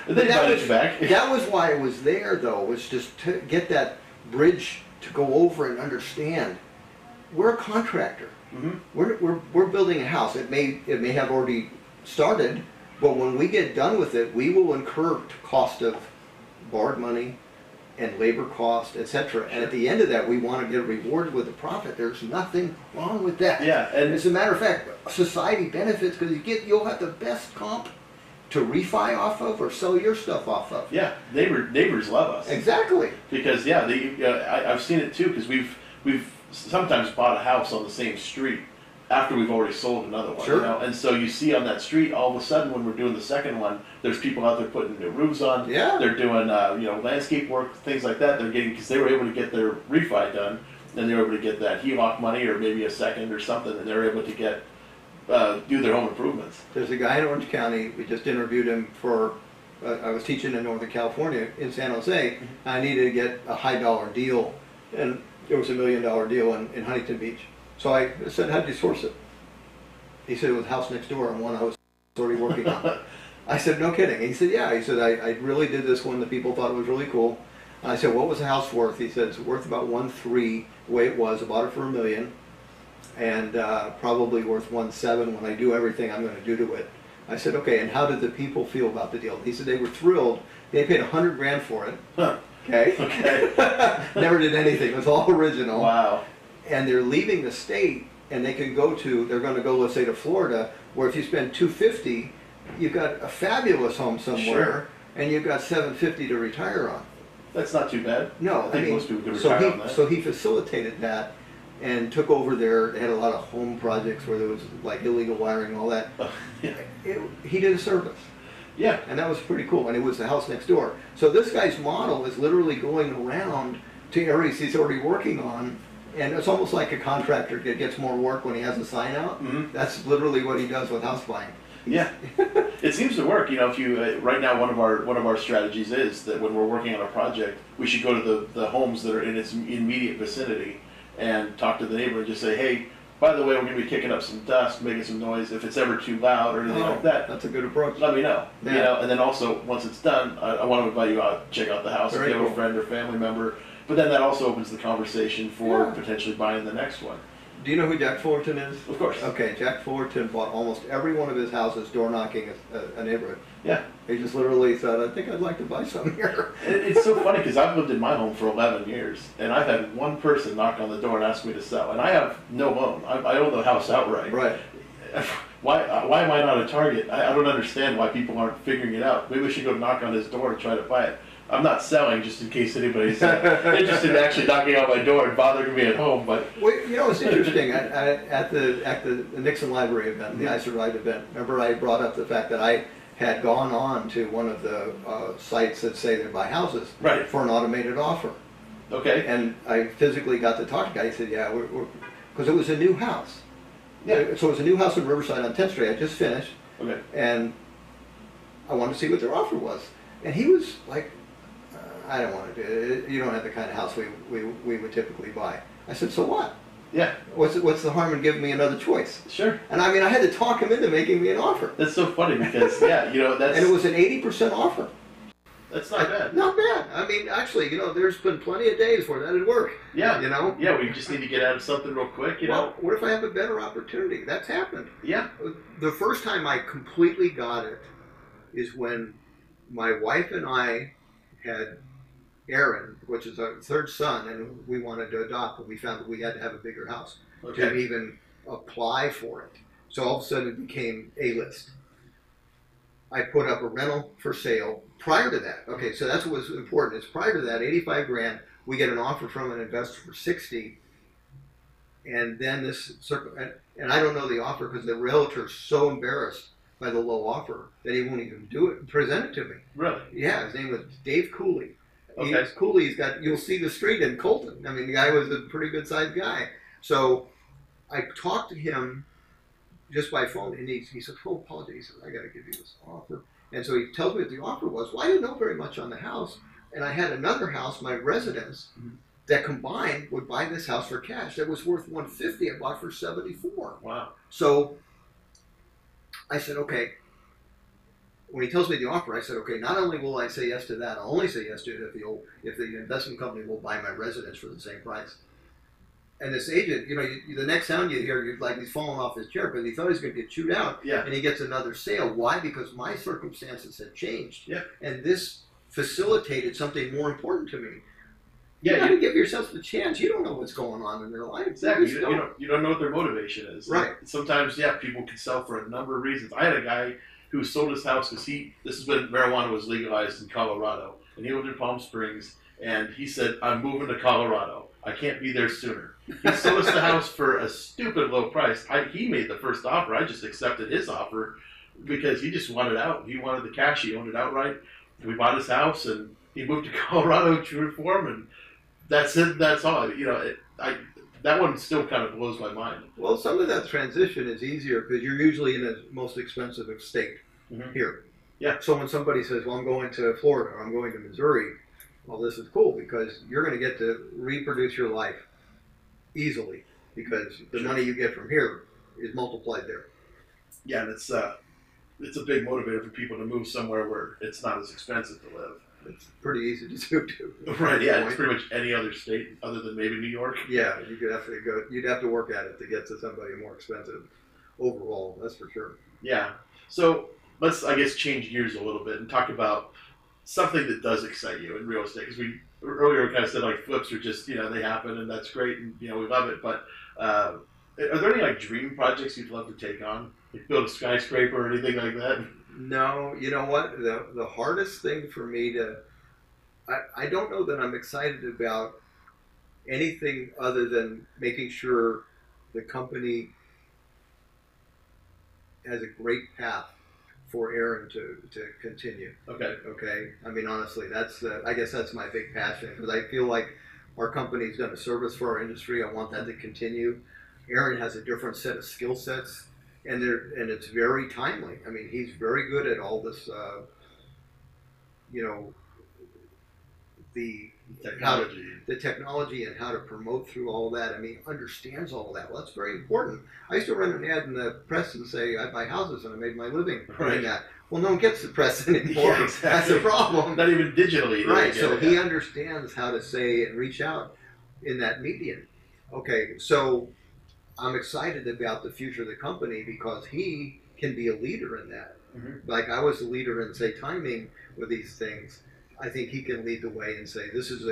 Speaker 2: That was why I was there, though, was just to get that bridge to go over and understand. We're a contractor. Mm-hmm. We're building a house. It may have already started, but when we get done with it, we will incur cost of borrowed money and labor cost, etc. And at the end of that, we want to get rewarded with a profit. There's nothing wrong with that.
Speaker 1: Yeah, and
Speaker 2: as a matter of fact, society benefits because you'll have the best comp to refi off of or sell your stuff off of.
Speaker 1: Yeah, neighbors love us.
Speaker 2: Exactly.
Speaker 1: Because I've seen it too. Because we've sometimes bought a house on the same street after we've already sold another one.
Speaker 2: Sure.
Speaker 1: You know? And so you see on that street, all of a sudden when we're doing the second one, there's people out there putting new roofs on.
Speaker 2: Yeah.
Speaker 1: They're doing landscape work, things like that. They're getting, because they were able to get their refi done, and they were able to get that HELOC money or maybe a second or something, and they're able to get do their home improvements.
Speaker 2: There's a guy in Orange County. We just interviewed him for. I was teaching in Northern California in San Jose. I needed to get a high dollar deal, and it was $1 million deal in Huntington Beach. So I said, how'd you source it? He said, it was a house next door and one I was already working on. I said, no kidding. He said, yeah. He said, I really did this one. The people thought it was really cool. And I said, what was the house worth? He said, it's worth about 1.3 the way it was. I bought it for $1 million and probably worth 1.7 when I do everything I'm going to do to it. I said, okay, and how did the people feel about the deal? He said they were thrilled. They paid $100,000 for it.
Speaker 1: Huh.
Speaker 2: Okay.
Speaker 1: Okay.
Speaker 2: Never did anything. It was all original.
Speaker 1: Wow.
Speaker 2: And they're leaving the state, and they're going to go, let's say, to Florida, where if you spend $250, you've got a fabulous home somewhere,
Speaker 1: Sure.
Speaker 2: and you've got $750 to retire on.
Speaker 1: That's not too bad.
Speaker 2: No,
Speaker 1: I think most people could
Speaker 2: so
Speaker 1: retire on that.
Speaker 2: so he facilitated that and took over there. They had a lot of home projects where there was like illegal wiring and all that.
Speaker 1: Yeah.
Speaker 2: He did a service.
Speaker 1: Yeah.
Speaker 2: And that was pretty cool. And it was the house next door. So this guy's model is literally going around to areas he's already working on. And it's almost like a contractor that gets more work when he has a sign out.
Speaker 1: Mm-hmm.
Speaker 2: That's literally what he does with house buying.
Speaker 1: Yeah, it seems to work. You know, if you right now one of our strategies is that when we're working on a project, we should go to the homes that are in its immediate vicinity and talk to the neighbor and just say, hey, by the way, we're going to be kicking up some dust, making some noise. If it's ever too loud or anything like that,
Speaker 2: That's a good approach.
Speaker 1: let me know.
Speaker 2: Yeah.
Speaker 1: You know, and then also once it's done, I want to invite you out, check out the house
Speaker 2: Very
Speaker 1: if you have
Speaker 2: cool.
Speaker 1: a friend or family member. But then that also opens the conversation for
Speaker 2: Yeah.
Speaker 1: potentially buying the next one.
Speaker 2: Do you know who Jack Fullerton is?
Speaker 1: Of course.
Speaker 2: Okay, Jack Fullerton bought almost every one of his houses door knocking a neighborhood.
Speaker 1: Yeah.
Speaker 2: He just literally said, I think I'd like to buy some here.
Speaker 1: It's so funny because I've lived in my home for 11 years, and I've had one person knock on the door and ask me to sell, and I have no loan. I own the house outright.
Speaker 2: Right.
Speaker 1: Why am I not a target? I don't understand why people aren't figuring it out. Maybe we should go knock on his door and try to buy it. I'm not selling, just in case anybody's interested in actually knocking on my door and bothering me at home. But
Speaker 2: Well, you know, it's interesting. At the Nixon Library event, the I Survived event, remember I brought up the fact that I had gone on to one of the sites that say they buy houses
Speaker 1: Right.
Speaker 2: for an automated offer.
Speaker 1: okay,
Speaker 2: And I physically got to talk to the guy. He said, yeah, because it was a new house.
Speaker 1: yeah,
Speaker 2: So it was a new house in Riverside on 10th Street. I just finished.
Speaker 1: okay,
Speaker 2: And I wanted to see what their offer was. And he was like, I don't want to do it. You don't have the kind of house we would typically buy. I said, so what?
Speaker 1: yeah,
Speaker 2: What's the harm in giving me another choice?
Speaker 1: sure.
Speaker 2: And I mean, I had to talk him into making me an offer.
Speaker 1: That's so funny because yeah, you know
Speaker 2: And it was an 80% offer.
Speaker 1: that's not bad.
Speaker 2: Not bad. I mean, actually, you know, there's been plenty of days where that'd work.
Speaker 1: Yeah,
Speaker 2: You know?
Speaker 1: yeah, we just need to get out of something real quick. You know,
Speaker 2: Well, what if I have a better opportunity? That's happened.
Speaker 1: yeah,
Speaker 2: The first time I completely got it is when my wife and I had Aaron, which is our third son, and we wanted to adopt, but we found that we had to have a bigger house to
Speaker 1: okay,
Speaker 2: even apply for it. So all of a sudden it became A-list. I put up a rental for sale prior to that. Okay, so that's what was important. Is prior to that, 85 grand, we get an offer from an investor for 60, and then and I don't know the offer because the realtor's so embarrassed by the low offer that he won't even do it, present it to me.
Speaker 1: really,
Speaker 2: Yeah, his name was Dave Cooley.
Speaker 1: Okay.
Speaker 2: Cooley's got, you'll see the street in Colton. I mean, the guy was a pretty good sized guy. So I talked to him just by phone, and he said, oh, apologies. He said, I got to give you this offer. And so he tells me what the offer was. Well, I didn't know very much on the house. And I had another house, my residence, that combined would buy this house for cash. That was worth $150. I bought for $74.
Speaker 1: wow,
Speaker 2: So I said, okay. When he tells me the offer, I said, okay, not only will I say yes to that, I'll only say yes to it if the investment company will buy my residence for the same price. And this agent, you know, the next sound you hear, you're like he's falling off his chair because he thought he was going to get chewed out.
Speaker 1: yeah,
Speaker 2: And he gets another sale. Why? Because my circumstances had changed.
Speaker 1: Yeah.
Speaker 2: And this facilitated something more important to me.
Speaker 1: yeah,
Speaker 2: You got to give yourself the chance. You don't know what's going on in their life.
Speaker 1: exactly.
Speaker 2: You
Speaker 1: You
Speaker 2: just
Speaker 1: don't know what their motivation is.
Speaker 2: Right.
Speaker 1: Sometimes, yeah, people can sell for a number of reasons. I had a guy who sold his house because this is when marijuana was legalized in Colorado, and he lived in Palm Springs, and he said, I'm moving to Colorado. I can't be there sooner. He sold us the house for a stupid low price. He made the first offer. I just accepted his offer because he just wanted out. He wanted the cash. He owned it outright. We bought his house, and he moved to Colorado, true to form, and that's it. That's all. You know, that one still kind of blows my mind.
Speaker 2: Well, some of that transition is easier because you're usually in the most expensive state here.
Speaker 1: Yeah.
Speaker 2: So when somebody says, well, I'm going to Florida or I'm going to Missouri, well, this is cool because you're going to get to reproduce your life easily because the
Speaker 1: Sure.
Speaker 2: money you get from here is multiplied there.
Speaker 1: Yeah, and it's a big motivator for people to move somewhere where it's not as expensive to live.
Speaker 2: It's pretty easy to do too.
Speaker 1: Right, yeah, it's pretty much any other state other than maybe New York.
Speaker 2: Yeah, you'd have to work at it to get to somebody more expensive overall, that's for sure.
Speaker 1: Yeah. So let's, I guess, change gears a little bit and talk about something that does excite you in real estate. Because we earlier kind of said like flips are just, you know, they happen and that's great and, you know, we love it. But are there any like dream projects you'd love to take on? Like build a skyscraper or anything like that?
Speaker 2: No, you know what? The hardest thing for me to, I don't know that I'm excited about anything other than making sure the company has a great path for Aaron to continue.
Speaker 1: Okay.
Speaker 2: Okay. I mean, honestly, I guess that's my big passion because I feel like our company's done a service for our industry. I want that to continue. Aaron has a different set of skill sets, and it's very timely. I mean, he's very good at all this, you know, the
Speaker 1: Technology.
Speaker 2: the technology and how to promote through all that. I mean, understands all of that. Well, that's very important. I used to run an ad in the press and say I buy houses and I made my living doing that. Well, no one gets the press anymore.
Speaker 1: Yeah, exactly.
Speaker 2: That's the problem.
Speaker 1: Not even digitally.
Speaker 2: Right. So he understands how to say and reach out in that medium. Okay. So I'm excited about the future of the company because he can be a leader in that. Mm-hmm. Like I was a leader in, say, timing with these things. I think he can lead the way and say this is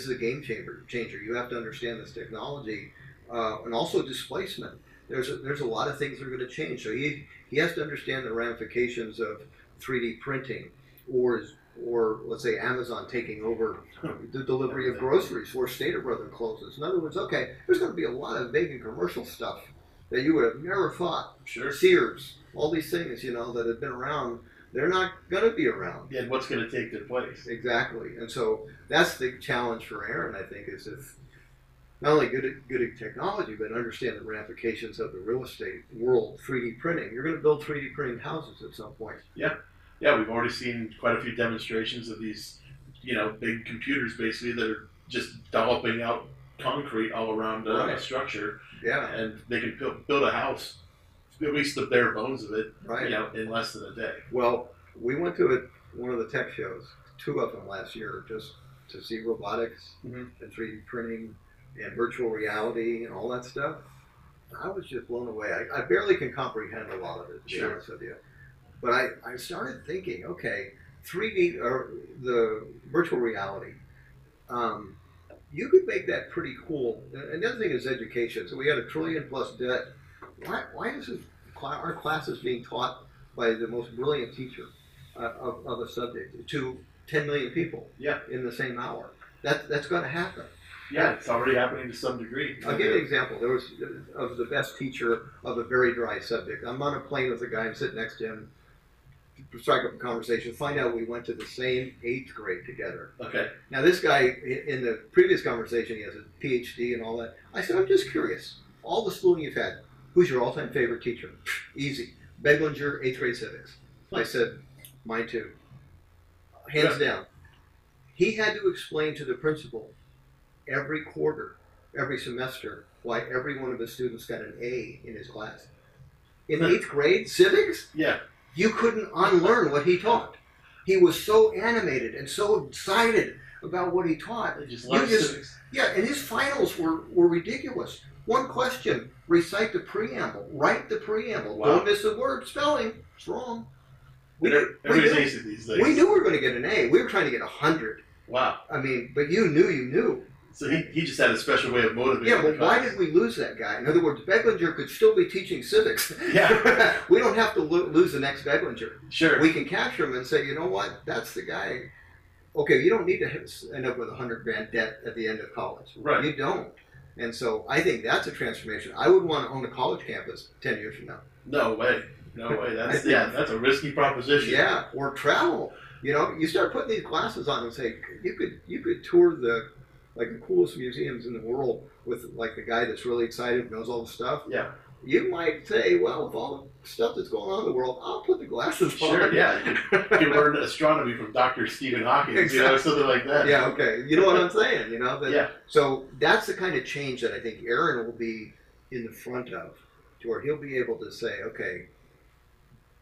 Speaker 2: a game changer. You have to understand this technology and also displacement. There's a lot of things that are going to change. So he has to understand the ramifications of 3D printing or let's say Amazon taking over the delivery of groceries or Stater Brother closes. In other words, okay, there's going to be a lot of big and commercial stuff that you would have never thought.
Speaker 1: Sure.
Speaker 2: Sears, all these things, that have been around, they're not going to be around.
Speaker 1: Yeah, and what's going to take their place?
Speaker 2: Exactly. And so that's the challenge for Aaron, I think, is if not only good at technology, but understand the ramifications of the real estate world, 3D printing. You're going to build 3D printing houses at some point.
Speaker 1: Yeah. Yeah, we've already seen quite a few demonstrations of these, big computers basically that are just dolloping out concrete all around a structure.
Speaker 2: Yeah.
Speaker 1: And they can build a house, at least the bare bones of it,
Speaker 2: right.
Speaker 1: In less than a day.
Speaker 2: Well, we went to one of the tech shows, 2 of them last year, just to see robotics and 3D printing and virtual reality and all that stuff. I was just blown away. I barely can comprehend a lot of it, to be honest with you. But I started thinking, okay, 3D or the virtual reality, you could make that pretty cool. And the other thing is education. So we had $1 trillion plus debt. Why is our classes being taught by the most brilliant teacher of a subject to 10 million people in the same hour? That's going to happen.
Speaker 1: Yeah, it's already happening to some degree.
Speaker 2: I'll give you an example. There was of the best teacher of a very dry subject. I'm on a plane with a guy. I'm sitting next to him. Strike up a conversation. Find out we went to the same 8th grade together.
Speaker 1: Okay.
Speaker 2: Now this guy, in the previous conversation, he has a PhD and all that. I said, I'm just curious. All the schooling you've had, who's your all-time favorite teacher? Easy. Beglinger, 8th grade civics. I said, mine too. Hands down. He had to explain to the principal every quarter, every semester, why every one of his students got an A in his class. In 8th grade, civics?
Speaker 1: Yeah.
Speaker 2: You couldn't unlearn what he taught. He was so animated and so excited about what he taught.
Speaker 1: He just loved civics.
Speaker 2: Yeah, and his finals were ridiculous. One question, recite the preamble, write the preamble. Wow. Don't miss a word, spelling, it's wrong.
Speaker 1: Everybody's acing these things.
Speaker 2: We knew we were going to get an A. We were trying to get 100.
Speaker 1: Wow.
Speaker 2: I mean, but you knew.
Speaker 1: So he just had a special way of motivating.
Speaker 2: Yeah, but why did we lose that guy? In other words, Beglinger could still be teaching civics.
Speaker 1: Yeah.
Speaker 2: We don't have to lose the next Beglinger.
Speaker 1: Sure.
Speaker 2: We can capture him and say, you know what, that's the guy. Okay, you don't need to end up with $100,000 debt at the end of college.
Speaker 1: Right.
Speaker 2: You don't. And so I think that's a transformation. I would want to own a college campus 10 years from now.
Speaker 1: No way. That's a risky proposition.
Speaker 2: Yeah, or travel. You start putting these glasses on and say, you could tour the coolest museums in the world with like the guy that's really excited, knows all the stuff.
Speaker 1: Yeah.
Speaker 2: You might say, well, with all the stuff that's going on in the world, I'll put the glasses on.
Speaker 1: Sure, yeah. You can learn astronomy from Dr. Stephen Hawking,
Speaker 2: exactly.
Speaker 1: Something like that.
Speaker 2: Yeah, okay. You know what I'm saying,
Speaker 1: Yeah.
Speaker 2: So that's the kind of change that I think Aaron will be in the front of, to where he'll be able to say, okay,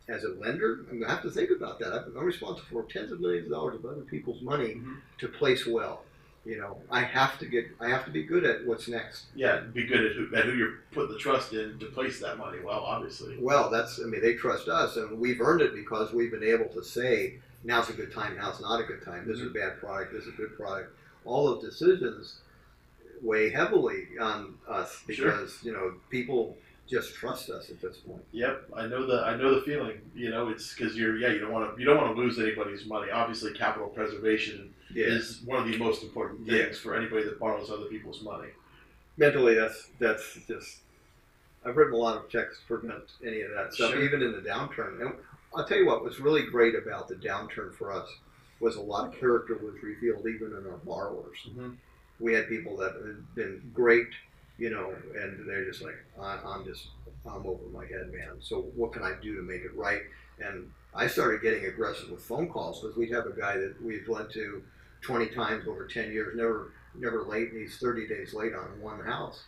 Speaker 2: as a lender, I'm going to have to think about that. I'm responsible for tens of millions of dollars of other people's money to place well. I have to be good at what's next.
Speaker 1: Yeah, be good at who you're putting the trust in to place that money. Well, obviously.
Speaker 2: Well, they trust us, and we've earned it because we've been able to say, now's a good time, now's not a good time. This is a bad product, this is a good product. All of decisions weigh heavily on us because, people just trust us at this point.
Speaker 1: Yep, I know the feeling. You know, it's because you don't want to lose anybody's money. Obviously, capital preservation
Speaker 2: Yeah.
Speaker 1: is one of the most important things
Speaker 2: Yeah.
Speaker 1: for anybody that borrows other people's money.
Speaker 2: Mentally, that's just. I've written a lot of checks to prevent any of that stuff,
Speaker 1: Sure.
Speaker 2: even in the downturn. And I'll tell you what was really great about the downturn for us was a lot of character was revealed even in our borrowers.
Speaker 1: Mm-hmm.
Speaker 2: We had people that had been great, you know, and they're just like, I'm over my head, man. So what can I do to make it right? And I started getting aggressive with phone calls because we'd have a guy that we've lent to 20 times over 10 years, never late, and he's 30 days late on one house.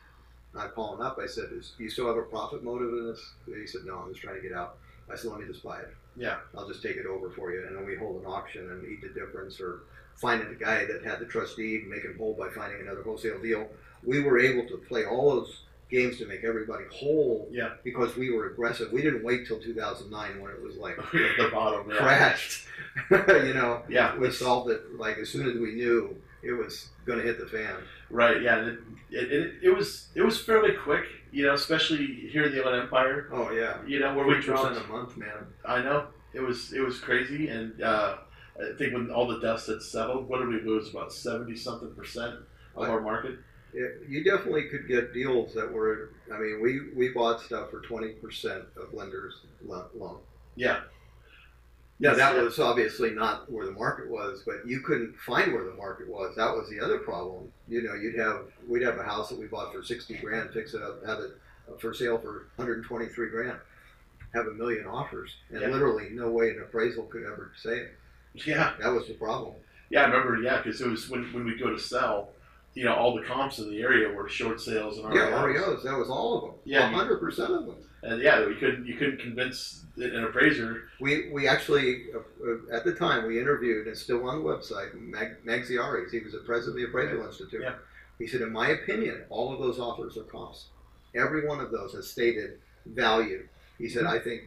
Speaker 2: And I call him up. I said, "Do you still have a profit motive in this?" He said, "No, I'm just trying to get out." I said, "Let me just buy it.
Speaker 1: Yeah.
Speaker 2: I'll just take it over for you." And then we hold an auction and eat the difference, or finding a guy that had the trustee and make him whole by finding another wholesale deal. We were able to play all those games to make everybody whole.
Speaker 1: Yeah.
Speaker 2: Because we were aggressive. We didn't wait till 2009 when it was like
Speaker 1: The bottom. Yeah.
Speaker 2: crashed. You know.
Speaker 1: Yeah.
Speaker 2: We solved it like as soon as we knew it was going to hit the fan.
Speaker 1: Right. Yeah. It was fairly quick. You know, especially here in the Inland Empire.
Speaker 2: Oh yeah.
Speaker 1: You know, where we
Speaker 2: 3%
Speaker 1: dropped
Speaker 2: a month, man.
Speaker 1: I know it was crazy, and I think when all the dust had settled, what did we lose? About 70-something% of our market.
Speaker 2: You definitely could get deals that were. I mean, we bought stuff for 20% of lenders' loan.
Speaker 1: Yeah.
Speaker 2: Yeah, that was obviously not where the market was, but you couldn't find where the market was. That was the other problem. You know, we'd have a house that we bought for 60 grand, fix it up, have it for sale for 123 grand, have a million offers, and literally no way an appraisal could ever say it.
Speaker 1: Yeah.
Speaker 2: That was the problem.
Speaker 1: Yeah, I remember. Yeah, because it was when we go to sell, you know, all the comps in the area were short sales and REOs.
Speaker 2: Yeah, REOs. That was all of them.
Speaker 1: Yeah,
Speaker 2: 100% of them. And
Speaker 1: yeah, you couldn't convince an appraiser.
Speaker 2: We actually at the time we interviewed, and still on the website, Magziaris. He was the president of the Appraisal Institute.
Speaker 1: Yeah.
Speaker 2: He said, in my opinion, all of those offers are comps. Every one of those has stated value. He said, I think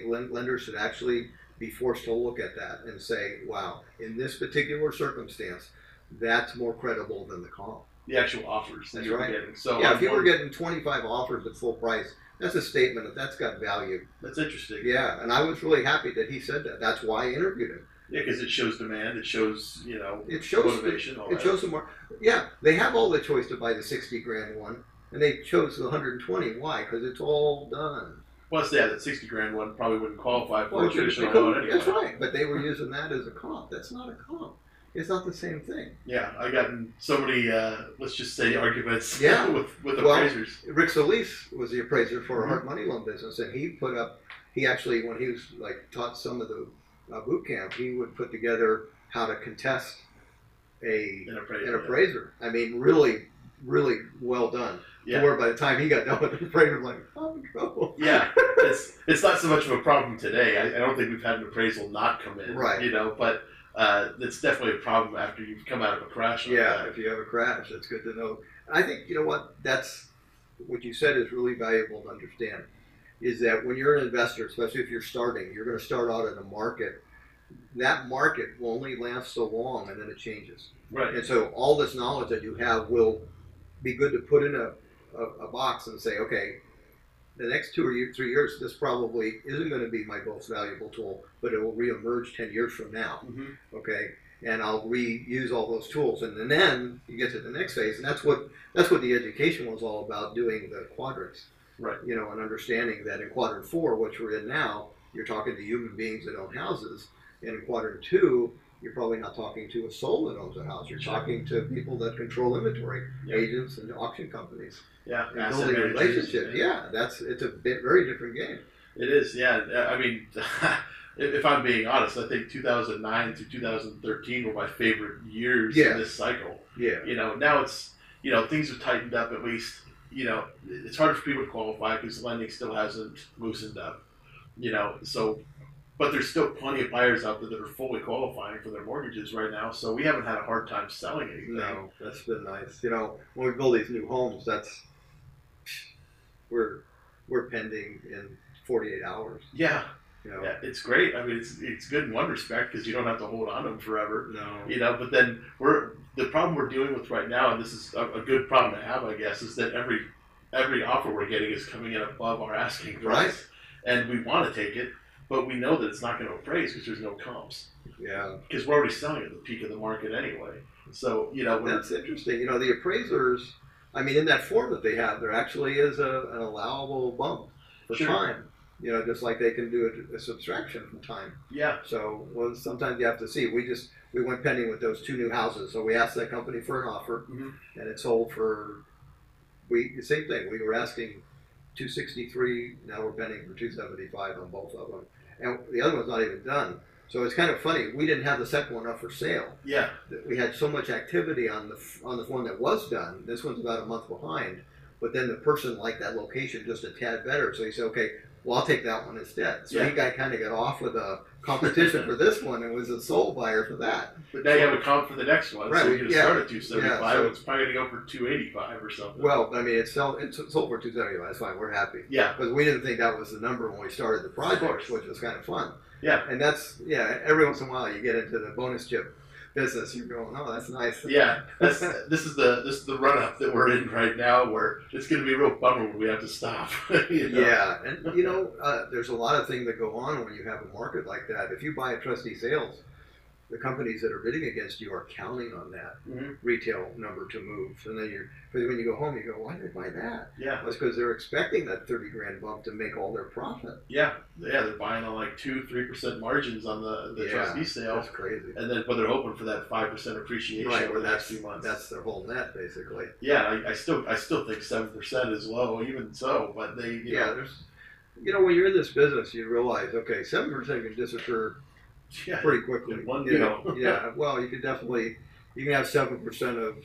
Speaker 2: lenders should actually be forced to look at that and say, wow, in this particular circumstance, that's more credible than the comp.
Speaker 1: The actual offers that
Speaker 2: That's
Speaker 1: you were
Speaker 2: right.
Speaker 1: getting. So
Speaker 2: yeah, if you were getting 25 offers at full price, that's a statement that's got value.
Speaker 1: That's interesting.
Speaker 2: Yeah, and I was really happy that he said that. That's why I interviewed him.
Speaker 1: Yeah, because it shows demand. It shows, you know,
Speaker 2: it shows
Speaker 1: motivation.
Speaker 2: It shows them more. Yeah, they have all the choice to buy the 60 grand one, and they chose the 120. Why? Because it's all done.
Speaker 1: Plus, yeah, that 60 grand one probably wouldn't qualify for a traditional
Speaker 2: because,
Speaker 1: loan anyway.
Speaker 2: That's right, but they were using that as a comp. That's not a comp. It's not the same thing.
Speaker 1: Yeah, I got in so many, let's just say, arguments with appraisers.
Speaker 2: Rick Solis was the appraiser for our hard money loan business, and he actually, when he was like taught some of the boot camp, he would put together how to contest an appraiser. I mean, really, really well done.
Speaker 1: Yeah.
Speaker 2: Where by the time he got done with the appraiser, I'm like, I'm in trouble.
Speaker 1: Yeah, it's not so much of a problem today. I don't think we've had an appraisal not come in.
Speaker 2: Right.
Speaker 1: You know, but it's definitely a problem after you've come out of a crash. Like
Speaker 2: yeah,
Speaker 1: that.
Speaker 2: if you have a crash, that's good to know. And I think, you know what, that's what you said is really valuable to understand, is that when you're an investor, especially if you're starting, you're going to start out in a market. That market will only last so long, and then it changes.
Speaker 1: Right.
Speaker 2: And so all this knowledge that you have will be good to put in a box and say, okay, the next 2 or 3 years, this probably isn't going to be my most valuable tool, but it will reemerge 10 years from now.
Speaker 1: Mm-hmm.
Speaker 2: Okay, and I'll reuse all those tools, and then you get to the next phase, and that's what the education was all about, doing the quadrants.
Speaker 1: Right.
Speaker 2: You know, and understanding that in quadrant 4, which we're in now, you're talking to human beings that own houses, and in quadrant 2, you're probably not talking to a soul that owns a house. You're talking to people that control inventory, agents and auction companies.
Speaker 1: Yeah,
Speaker 2: and building relationships. Yeah, it's a very different game.
Speaker 1: It is. Yeah, I mean, if I'm being honest, I think 2009 to 2013 were my favorite years in this cycle.
Speaker 2: Yeah.
Speaker 1: You know, now it's, you know, things have tightened up at least. You know, it's hard for people to qualify because lending still hasn't loosened up. You know, so. But there's still plenty of buyers out there that are fully qualifying for their mortgages right now, so we haven't had a hard time selling anything.
Speaker 2: No, that's been nice. You know, when we build these new homes, we're pending in 48 hours.
Speaker 1: Yeah.
Speaker 2: You know?
Speaker 1: Yeah, it's great. I mean, it's good in one respect because you don't have to hold on to them forever.
Speaker 2: No.
Speaker 1: You know, but then the problem we're dealing with right now, and this is a good problem to have, I guess, is that every every offer we're getting is coming in above our asking price,
Speaker 2: Right.
Speaker 1: and we want to take it, but we know that it's not going to appraise because there's no comps.
Speaker 2: Yeah.
Speaker 1: Because we're already selling at the peak of the market anyway. So,
Speaker 2: That's interesting. The appraisers, I mean, in that form that they have, there actually is an allowable bump for
Speaker 1: Sure.
Speaker 2: time. Just like they can do a subtraction from time.
Speaker 1: Yeah.
Speaker 2: So, sometimes you have to see. We went pending with those 2 new houses. So we asked that company for an offer,
Speaker 1: Mm-hmm.
Speaker 2: and it sold for, the same thing. We were asking 263. Now we're pending for 275 on both of them. And the other one's not even done. So it's kind of funny. We didn't have the second one up for sale.
Speaker 1: Yeah.
Speaker 2: We had so much activity on the one that was done. This one's about a month behind, but then the person liked that location just a tad better, so he said, "Okay, well, I'll take that one instead." So he kind of got off with a competition for this one and was a sole buyer for that.
Speaker 1: But now you have a comp for the next one,
Speaker 2: right?
Speaker 1: So you're going to start at 275.
Speaker 2: Yeah, so
Speaker 1: it's probably going to go for 285 or something.
Speaker 2: Well, I mean, it's sold for 275. That's fine. We're happy.
Speaker 1: Yeah.
Speaker 2: Because we didn't think that was the number when we started the project, which was kind of fun.
Speaker 1: Yeah.
Speaker 2: And that's every once in a while you get into the bonus chip business. You're going, oh, that's nice.
Speaker 1: Yeah. This is the run up that we're in right now, where it's going to be a real bummer when we have to stop.
Speaker 2: Yeah, and there's a lot of things that go on when you have a market like that. If you buy a trustee sales, the companies that are bidding against you are counting on that retail number to move. And then when you go home, you go, why did they buy that?
Speaker 1: Yeah.
Speaker 2: That's because they're expecting that 30 grand bump to make all their profit.
Speaker 1: Yeah. They're buying on like 2-3% margins on the trustee sale.
Speaker 2: That's crazy.
Speaker 1: And then, but they're hoping for that 5% appreciation over the next few months.
Speaker 2: That's their whole net, basically.
Speaker 1: Yeah, I still think 7% is low, even so. But they,
Speaker 2: there's, when you're in this business, you realize, okay, 7% can disappear pretty quickly.
Speaker 1: In one deal.
Speaker 2: Yeah. Well, you can have 7% of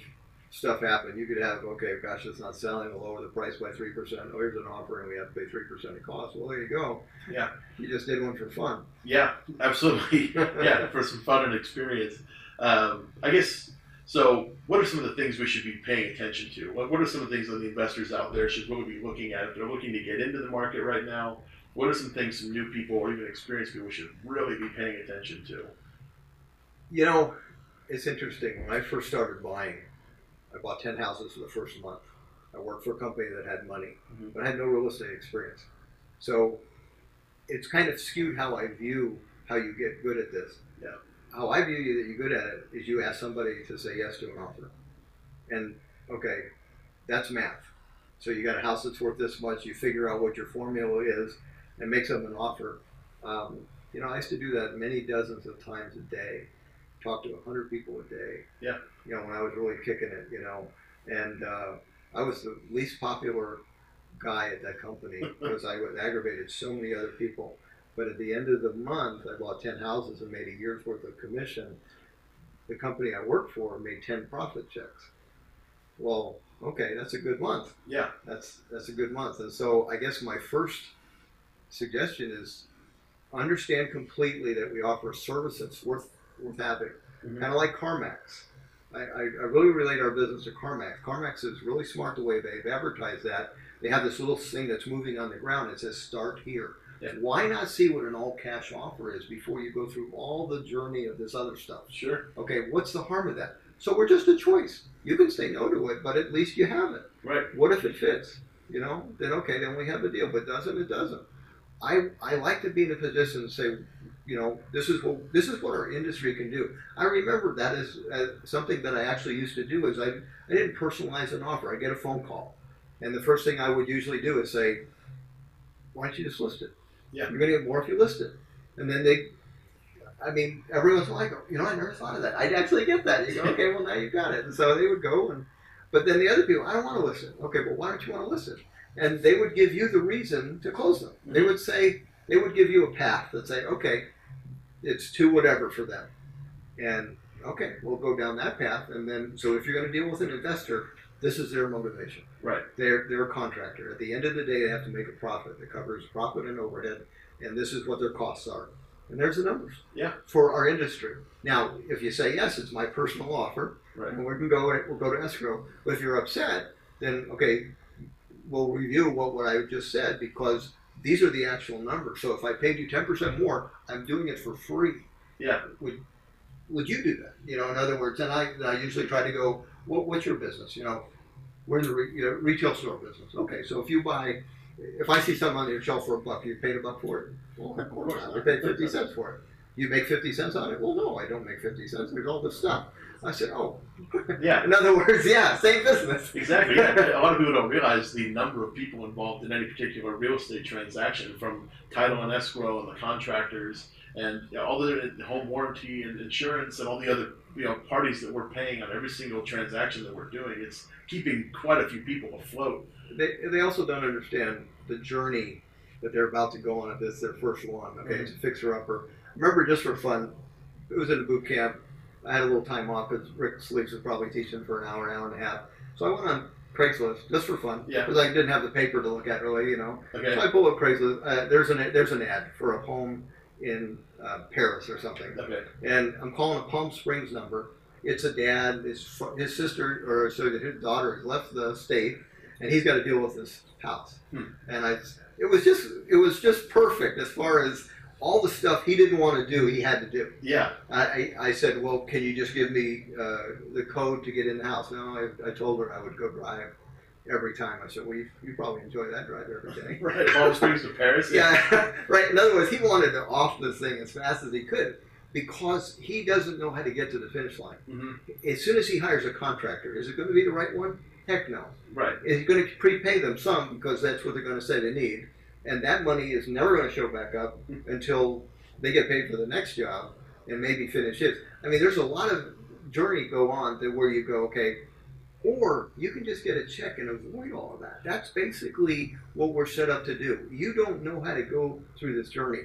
Speaker 2: stuff happen. You could have, okay, gosh, it's not selling. We'll lower the price by 3%. Oh, here's an offer, and we have to pay 3% of cost. Well, there you go.
Speaker 1: Yeah.
Speaker 2: You just did one for fun.
Speaker 1: Yeah, absolutely. Yeah, for some fun and experience. I guess. So, what are some of the things we should be paying attention to? What are some of the things that the investors out there should really be looking at if they're looking to get into the market right now? What are some things some new people or even experienced people should really be paying attention to?
Speaker 2: It's interesting. When I first started buying, I bought 10 houses for the first month. I worked for a company that had money, but I had no real estate experience. So it's kind of skewed how I view how you get good at this.
Speaker 1: Yeah.
Speaker 2: How I view you that you're good at it is you ask somebody to say yes to an offer. And, okay, that's math. So you got a house that's worth this much, you figure out what your formula is, and make them an offer. I used to do that many dozens of times a day. Talk to 100 people a day.
Speaker 1: Yeah.
Speaker 2: When I was really kicking it, and I was the least popular guy at that company because I aggravated so many other people. But at the end of the month, I bought 10 houses and made a year's worth of commission. The company I worked for made 10 profit checks. Well, okay, that's a good month.
Speaker 1: Yeah.
Speaker 2: That's a good month. And so I guess my first suggestion is understand completely that we offer a service that's worth having. Kind of like CarMax. I really relate our business to CarMax. CarMax is really smart the way they've advertised that. They have this little thing that's moving on the ground. It says start here.
Speaker 1: Yeah.
Speaker 2: Why not see what an all cash offer is before you go through all the journey of this other stuff?
Speaker 1: Sure.
Speaker 2: Okay, what's the harm of that? So we're just a choice. You can say no to it, but at least you have it.
Speaker 1: Right.
Speaker 2: What if it fits? Then okay, then we have a deal. But doesn't it doesn't? I like to be in a position to say, this is what our industry can do. I remember that is something that I actually used to do is I didn't personalize an offer. I get a phone call, and the first thing I would usually do is say, why don't you just list it?
Speaker 1: Yeah.
Speaker 2: You're going to get more if you list it. And then everyone's like, I never thought of that. I'd actually get that. You go, okay, well now you got it. And so they would go, but then the other people, I don't want to list it. Okay, well why don't you want to list it? And they would give you the reason to close them. They would give you a path that say, okay, it's 2 whatever for them. And okay, we'll go down that path. And then, so if you're going to deal with an investor, this is their motivation.
Speaker 1: Right.
Speaker 2: They're a contractor. At the end of the day, they have to make a profit that covers profit and overhead. And this is what their costs are. And there's the numbers.
Speaker 1: Yeah.
Speaker 2: For our industry. Now, if you say yes, it's my personal offer.
Speaker 1: Right.
Speaker 2: And we'll go to escrow. But if you're upset, then okay, we'll review what I just said because these are the actual numbers. So if I paid you 10% more, I'm doing it for free.
Speaker 1: Yeah.
Speaker 2: Would you do that? In other words, and I usually try to go, what's your business? we're in the retail store business. Okay, so if I see something on your shelf for $1, you paid $1 for it? Well, of course not. I paid 50 cents for it. You make 50 cents on it? Well, no, I don't make 50 cents. There's all this stuff. I said, oh.
Speaker 1: Yeah.
Speaker 2: In other words, yeah, same business.
Speaker 1: Exactly. Yeah. A lot of people don't realize the number of people involved in any particular real estate transaction, from title and escrow and the contractors and all the home warranty and insurance and all the other parties that we're paying on every single transaction that we're doing. It's keeping quite a few people afloat.
Speaker 2: They also don't understand the journey that they're about to go on if this is their first one. Okay, it's a fixer-upper. Remember, just for fun, it was in a boot camp. I had a little time off because Rick Sleeves was probably teaching for an hour and a half. So I went on Craigslist just for fun, because I didn't have the paper to look at really, Okay. So I pulled up Craigslist. There's an ad for a home in Paris or something.
Speaker 1: Okay.
Speaker 2: And I'm calling a Palm Springs number. It's a dad. His sister, or sorry, his daughter has left the state, and he's got to deal with this house. And it was just perfect as far as all the stuff he didn't want to do, he had to do.
Speaker 1: Yeah.
Speaker 2: I said, well, can you just give me the code to get in the house? No, I told her I would go drive every time. I said, well, you probably enjoy that drive every day.
Speaker 1: Right, Palm Springs to Paris.
Speaker 2: Yeah, right. In other words, he wanted to off this thing as fast as he could because he doesn't know how to get to the finish line. As soon as he hires a contractor, is it going to be the right one? Heck no.
Speaker 1: Right.
Speaker 2: Is he going to prepay them some because that's what they're going to say they need? And that money is never going to show back up until they get paid for the next job and maybe finish his. I mean, there's a lot of journey go on to where you go, okay, or you can just get a check and avoid all of that. That's basically what we're set up to do. You don't know how to go through this journey.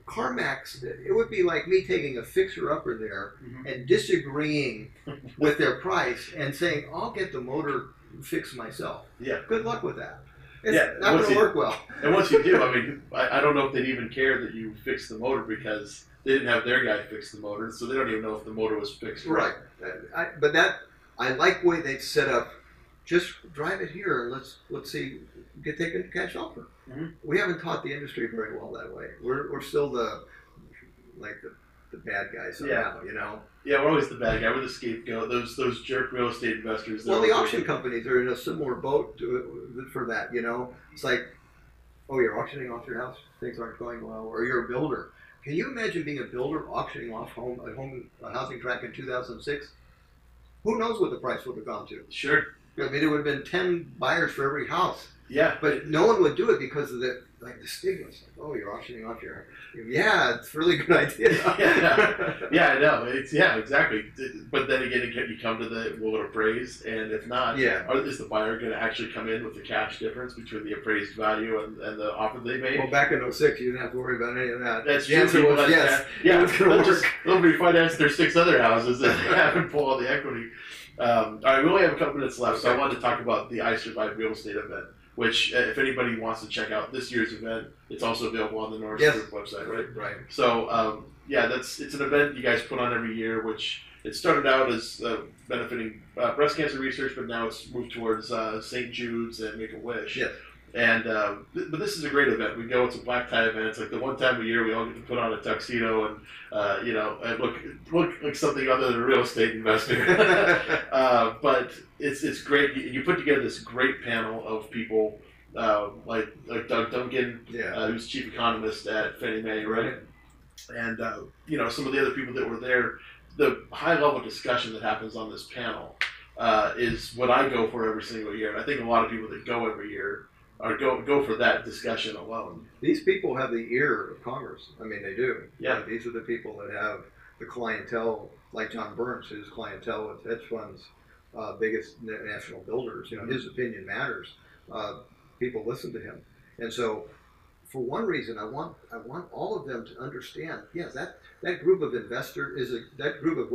Speaker 2: CarMax, it would be like me taking a fixer-upper there and disagreeing with their price and saying, I'll get the motor fixed myself.
Speaker 1: Yeah.
Speaker 2: Good luck with that. It's not going to work well.
Speaker 1: And once you do, I mean, I don't know if they'd even care that you fixed the motor because they didn't have their guy fix the motor, so they don't even know if the motor was fixed.
Speaker 2: Right. I like the way they've set up. Just drive it here and let's see, get taken a cash offer. We haven't taught the industry very well that way. We're still the bad guys somehow,
Speaker 1: Yeah, we're always the bad guy. We're the scapegoat. Those jerk real estate investors.
Speaker 2: Well, the auction companies are in a similar boat for that. It's like, oh, you're auctioning off your house. Things aren't going well, or you're a builder. Can you imagine being a builder auctioning off a housing tract in 2006? Who knows what the price would have gone to?
Speaker 1: Sure.
Speaker 2: I mean, it would have been 10 buyers for every house.
Speaker 1: Yeah.
Speaker 2: But no one would do it because of the stigma. It's like, oh, you're auctioning off your... Yeah, it's a really good idea.
Speaker 1: Yeah, I know. Exactly. But then again, you come to will it appraise? And if not, is the buyer going to actually come in with the cash difference between the appraised value and the offer they made?
Speaker 2: Well, back in 06, you didn't have to worry about any of that.
Speaker 1: That's
Speaker 2: the answer was yes.
Speaker 1: Yeah, it's going to work. They'll refinance their 6 other houses and have and pull all the equity. All right, we only have a couple minutes left, so I wanted to talk about the I Survive Real Estate event, which if anybody wants to check out this year's event, it's also available on the Norris Group website, right?
Speaker 2: Right.
Speaker 1: So, it's an event you guys put on every year, which it started out as benefiting breast cancer research, but now it's moved towards St. Jude's and Make-A-Wish.
Speaker 2: Yes.
Speaker 1: And but this is a great event. We go, it's a black tie event. It's like the one time a year we all get to put on a tuxedo and and look like something other than a real estate investor. But it's great. You put together this great panel of people like Doug Duncan, who's chief economist at Fannie Mae, right? And some of the other people that were there. The high level discussion that happens on this panel is what I go for every single year, and I think a lot of people that go every year go for that discussion alone.
Speaker 2: These people have the ear of Congress. I mean, they do.
Speaker 1: Yeah.
Speaker 2: These are the people that have the clientele, like John Burns, whose clientele with hedge funds, biggest national builders. His opinion matters. People listen to him, and so for one reason, I want all of them to understand. Yes, that group of that group of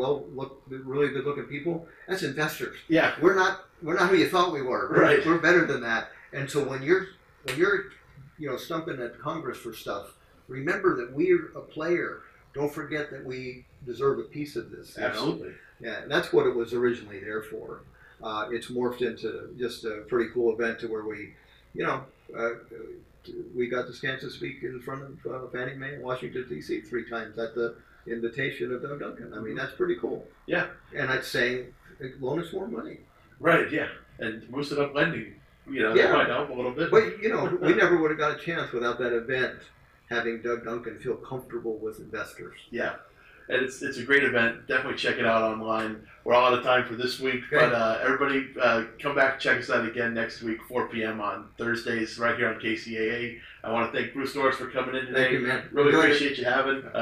Speaker 2: really good looking people. That's investors.
Speaker 1: Yeah.
Speaker 2: We're not who you thought we were.
Speaker 1: Right.
Speaker 2: We're better than that. And so when you're stumping at Congress for stuff, remember that we're a player. Don't forget that we deserve a piece of this.
Speaker 1: Absolutely.
Speaker 2: Yeah, and that's what it was originally there for. It's morphed into just a pretty cool event to where we got the chance to speak in front of Fannie Mae in Washington, D.C. 3 times at the invitation of Doug Duncan. I mean, that's pretty cool.
Speaker 1: Yeah.
Speaker 2: And I'd say, loan us more money.
Speaker 1: Right, yeah. and Moose It Up Lending, that
Speaker 2: Yeah.
Speaker 1: might help a little bit.
Speaker 2: But, we never would have got a chance without that event, having Doug Duncan feel comfortable with investors.
Speaker 1: Yeah. And it's a great event. Definitely check it out online. We're all out of time for this week,
Speaker 2: Okay.
Speaker 1: but everybody come back and check us out again next week, 4 p.m. on Thursdays, right here on KCAA. I want to thank Bruce Norris for coming in today.
Speaker 2: Thank you, man.
Speaker 1: Really
Speaker 2: Enjoyed
Speaker 1: appreciate you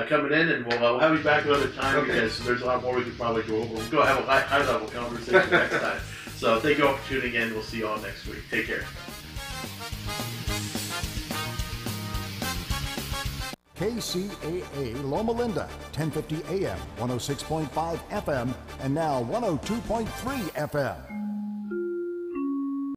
Speaker 1: coming in, and we'll have you back another time
Speaker 2: Okay.
Speaker 1: because there's a lot more we could probably go over. We'll go have a high-level conversation next time. So thank you all for tuning in. We'll see you all next week. Take care.
Speaker 3: KCAA Loma Linda, 1050 AM, 106.5 FM, and now 102.3 FM.